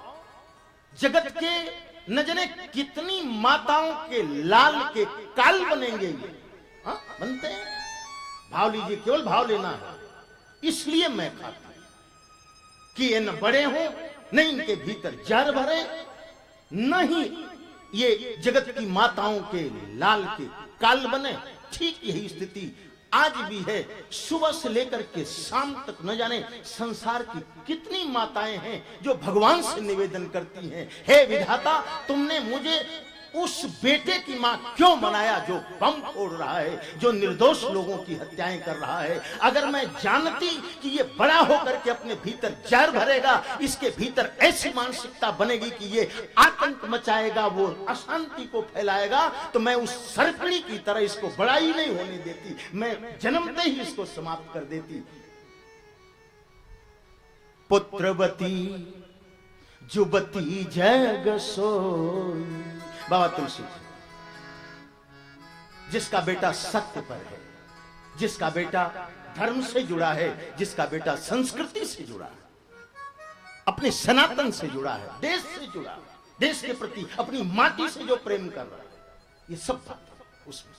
जगत के न जाने कितनी माताओं के लाल के काल बनेंगे। ये बनते हैं, भाव लीजिए, केवल भाव लेना है। इसलिए मैं खाता हूं कि ये न बड़े हो, न इनके भीतर जहर भरे, न ही ये जगत की माताओं के लाल के काल बने। ठीक यही स्थिति आज भी है। सुबह से लेकर के शाम तक न जाने संसार की कितनी माताएं हैं जो भगवान से निवेदन करती हैं, हे विधाता तुमने मुझे उस बेटे की मां क्यों बनाया जो बम फोड़ रहा है, जो निर्दोष लोगों की हत्याएं कर रहा है। अगर मैं जानती कि ये बड़ा होकर के अपने भीतर जहर भरेगा, इसके भीतर ऐसी मानसिकता बनेगी कि ये आतंक मचाएगा, वो अशांति को फैलाएगा, तो मैं उस सर्पिणी की तरह इसको बड़ा ही नहीं होने देती, मैं जन्मते ही इसको समाप्त कर देती। पुत्रवती जुबती जग सोई, बाबा तुलसी, जिसका बेटा सत्य पर है, जिसका बेटा धर्म से जुड़ा है, जिसका बेटा संस्कृति से जुड़ा है, अपने सनातन से जुड़ा है, देश से जुड़ा है, देश के प्रति अपनी माटी से जो प्रेम कर रहा है, ये सब बात उसमें।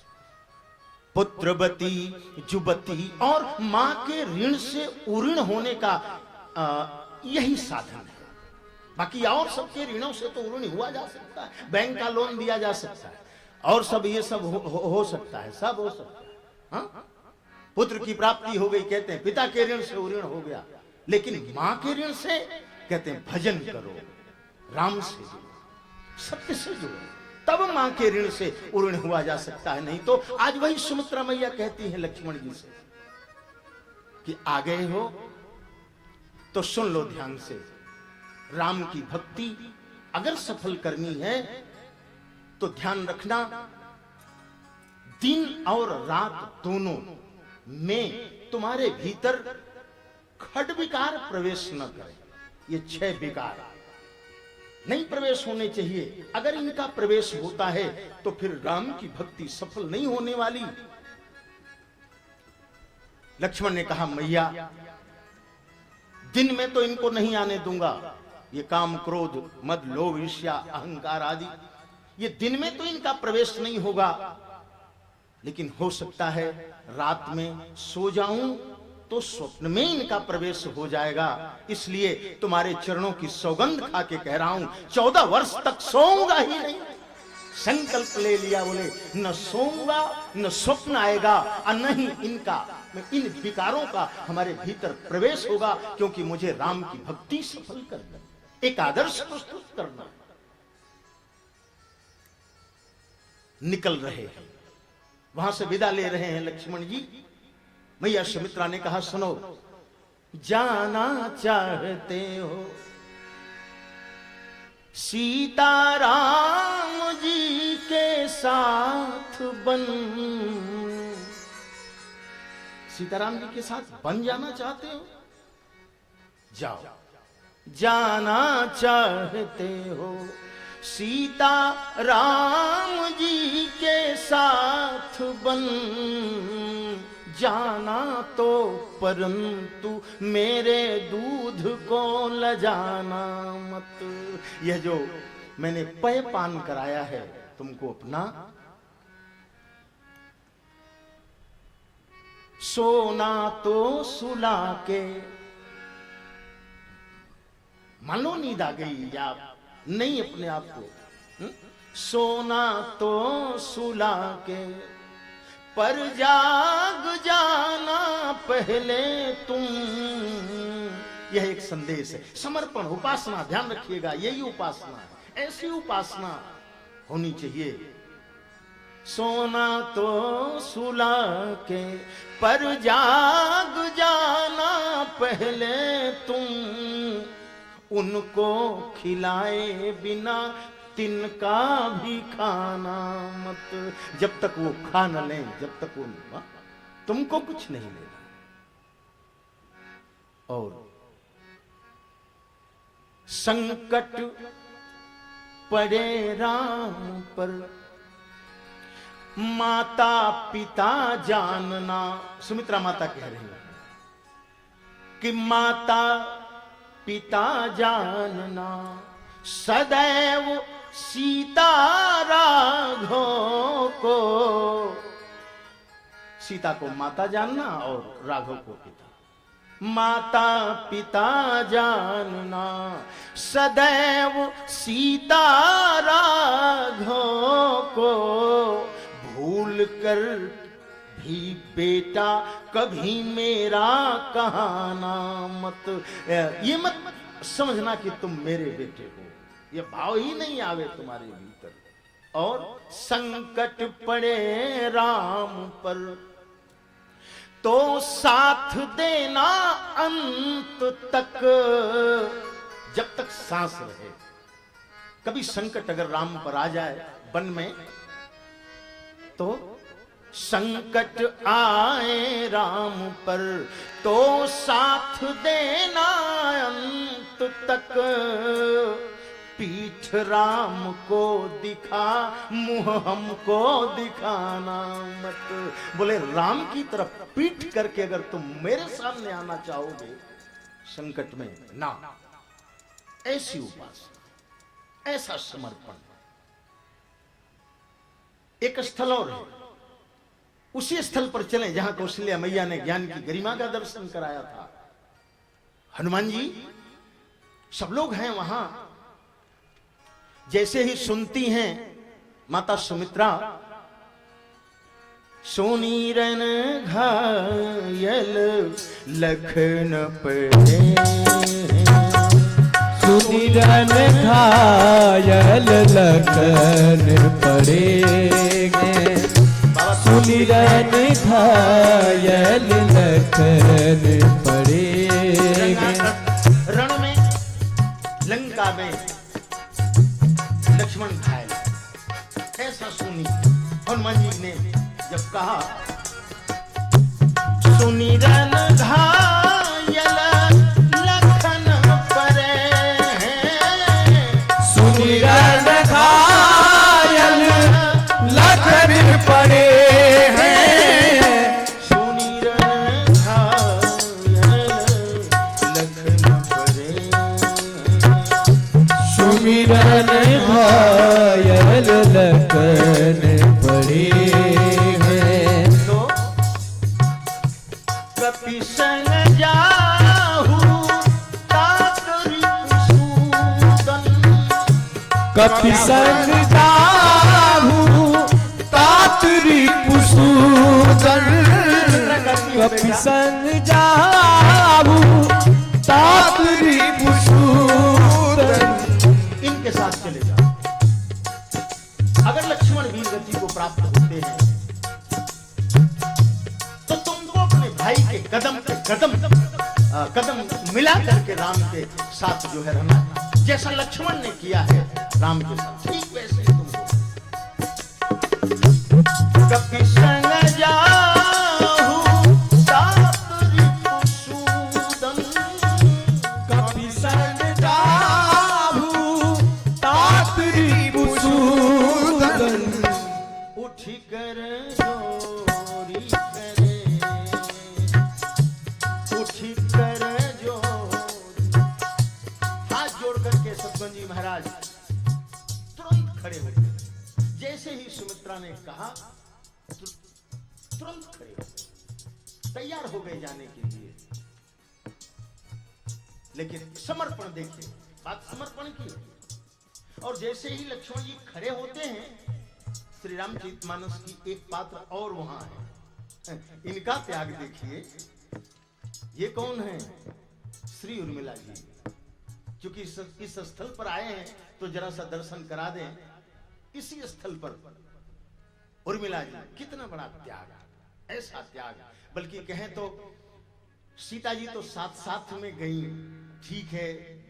पुत्रवती जुबती, और मां के ऋण से उऋण होने का यही साधन है। बाकी और सबके ऋणों से तो ऋण हुआ जा सकता है, बैंक का लोन दिया जा सकता है, और सब ये सब हो सकता है, सब हो सकता है। हाँ? पुत्र की प्राप्ति हो गई, कहते हैं पिता के ऋण से ऋण हो गया, लेकिन मां के ऋण से कहते हैं भजन करो, राम से जुड़ो, सत्य से जुड़ो, तब मां के ऋण से ऋण हुआ जा सकता है। नहीं तो आज वही सुमित्रा मैया कहती है लक्ष्मण जी से कि आ गए हो तो सुन लो ध्यान से, राम की भक्ति अगर सफल करनी है तो ध्यान रखना, दिन और रात दोनों में तुम्हारे भीतर खड विकार प्रवेश न करे। ये 6 विकार नहीं प्रवेश होने चाहिए। अगर इनका प्रवेश होता है तो फिर राम की भक्ति सफल नहीं होने वाली। लक्ष्मण ने कहा मैया दिन में तो इनको नहीं आने दूंगा, ये काम क्रोध मद लोभ ईर्ष्या अहंकार आदि, ये दिन में तो इनका प्रवेश नहीं होगा, लेकिन हो सकता है रात में सो जाऊं तो स्वप्न में इनका प्रवेश हो जाएगा। इसलिए तुम्हारे चरणों की सौगंध खा के कह रहा हूं, 14 वर्ष तक सोऊंगा ही नहीं। संकल्प ले लिया, बोले न सोऊंगा, न स्वप्न आएगा, और न ही इन विकारों का हमारे भीतर प्रवेश होगा, क्योंकि मुझे राम की भक्ति सफल करना, एक आदर्श प्रस्तुत करना। निकल रहे हैं, वहां से विदा ले रहे हैं लक्ष्मण जी। मैया सुमित्रा ने कहा सुनो, जाना चाहते हो सीताराम जी के साथ बन, सीताराम जी के साथ बन जाना चाहते हो, जाओ। जाना चाहते हो सीता राम जी के साथ बन, जाना तो परंतु मेरे दूध को लजाना मत। यह जो मैंने पेय पान कराया है तुमको अपना, सोना तो सुला के, मान लो नींद आ गई या नहीं अपने आप को, सोना तो सुला के पर जाग जाना पहले तुम। यह एक संदेश है, समर्पण, उपासना, ध्यान रखिएगा, यही उपासना है। ऐसी उपासना होनी चाहिए। सोना तो सुला के पर जाग जाना, पहले तुम उनको खिलाए बिना तिनका भी खाना मत। जब तक वो खा न लें, जब तक वो तुमको कुछ नहीं लेना। और संकट पड़े राम पर, माता पिता जानना। सुमित्रा माता कह रही है कि माता पिता जानना, सदैव सीता राघव को। सीता को माता जानना और राघव को पिता। माता पिता जानना, सदैव सीता राघव को। भूल कर भी बेटा कभी मेरा कहना मत। ये मत समझना कि तुम मेरे बेटे हो, ये भाव ही नहीं आवे तुम्हारे भीतर। और संकट पड़े राम पर तो साथ देना अंत तक। जब तक सांस रहे, कभी संकट अगर राम पर आ जाए वन में, तो संकट आए राम पर तो साथ देना अंत तक। पीठ राम को दिखा, मुंह हमको दिखाना मत। बोले राम की तरफ पीठ करके अगर तुम मेरे सामने आना चाहोगे संकट में, ना। ऐसी उपासना, ऐसा समर्पण। एक स्थल और है, उसी स्थल पर चलें जहां कौशल्या मैया ने ज्ञान की गरिमा का दर्शन कराया था। हनुमान जी सब लोग हैं वहां। जैसे ही सुनती हैं माता सुमित्रा, सोनीरन घायल लखन पड़े, सुनीरन घायल लखन पड़ेंगे, सुनीरन घायल लखन पड़ेंगे। रण में, लंका में लक्ष्मण घायल। ऐसा सुनी हनुमान जी ने जब कहा, सुनीरन घायल लखन पड़े हैं, सुनीरन घायल लखन पड़े हैं, सुनीरन घायल लखन पड़े, सुमिरन घायल लखन पड़े हैं। तो कपि संग जाहू तातरी सूदन, कपि संग जाहू तातरी पुसूदन, कपि संग जाहू तातरी पुसूदन। इनके साथ चले जाओ। अगर लक्ष्मण वीर गति को प्राप्त होते हैं तो तुमको अपने भाई के कदम पे कदम मिला करके राम के साथ जो है रहना। जैसा लक्ष्मण ने किया है राम के साथ, ठीक वैसे ही तुमको। कपि संग जाहू तातरी पुसूदन, कपि संग जाहू तातरी पुसूदन, उठी कर जोरी करे, उठी कर जोरी। हाथ जोड़ करके सतगुरु जी महाराज तुरंत खड़े हो गए। जैसे ही सुमित्रा ने कहा तुरंत खड़े हो गए, तैयार हो गए जाने के लिए। लेकिन समर्पण देखिए, बात समर्पण की है। और जैसे ही लक्ष्मण जी खड़े होते हैं, श्री रामचरितमानस की एक पात्र और वहां है। इनका त्याग देखिए। ये कौन है? श्री उर्मिला जी। क्योंकि इस स्थल पर आए हैं तो जरा सा दर्शन करा दें। इसी स्थल पर उर्मिला जी, कितना बड़ा त्याग, ऐसा त्याग। बल्कि कहें तो सीता जी तो साथ साथ में गई, ठीक है,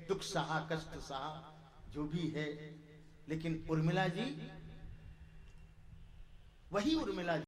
दुख सहा, कष्ट सहा, जो भी है, लेकिन उर्मिला जी, वही उर्मिला जी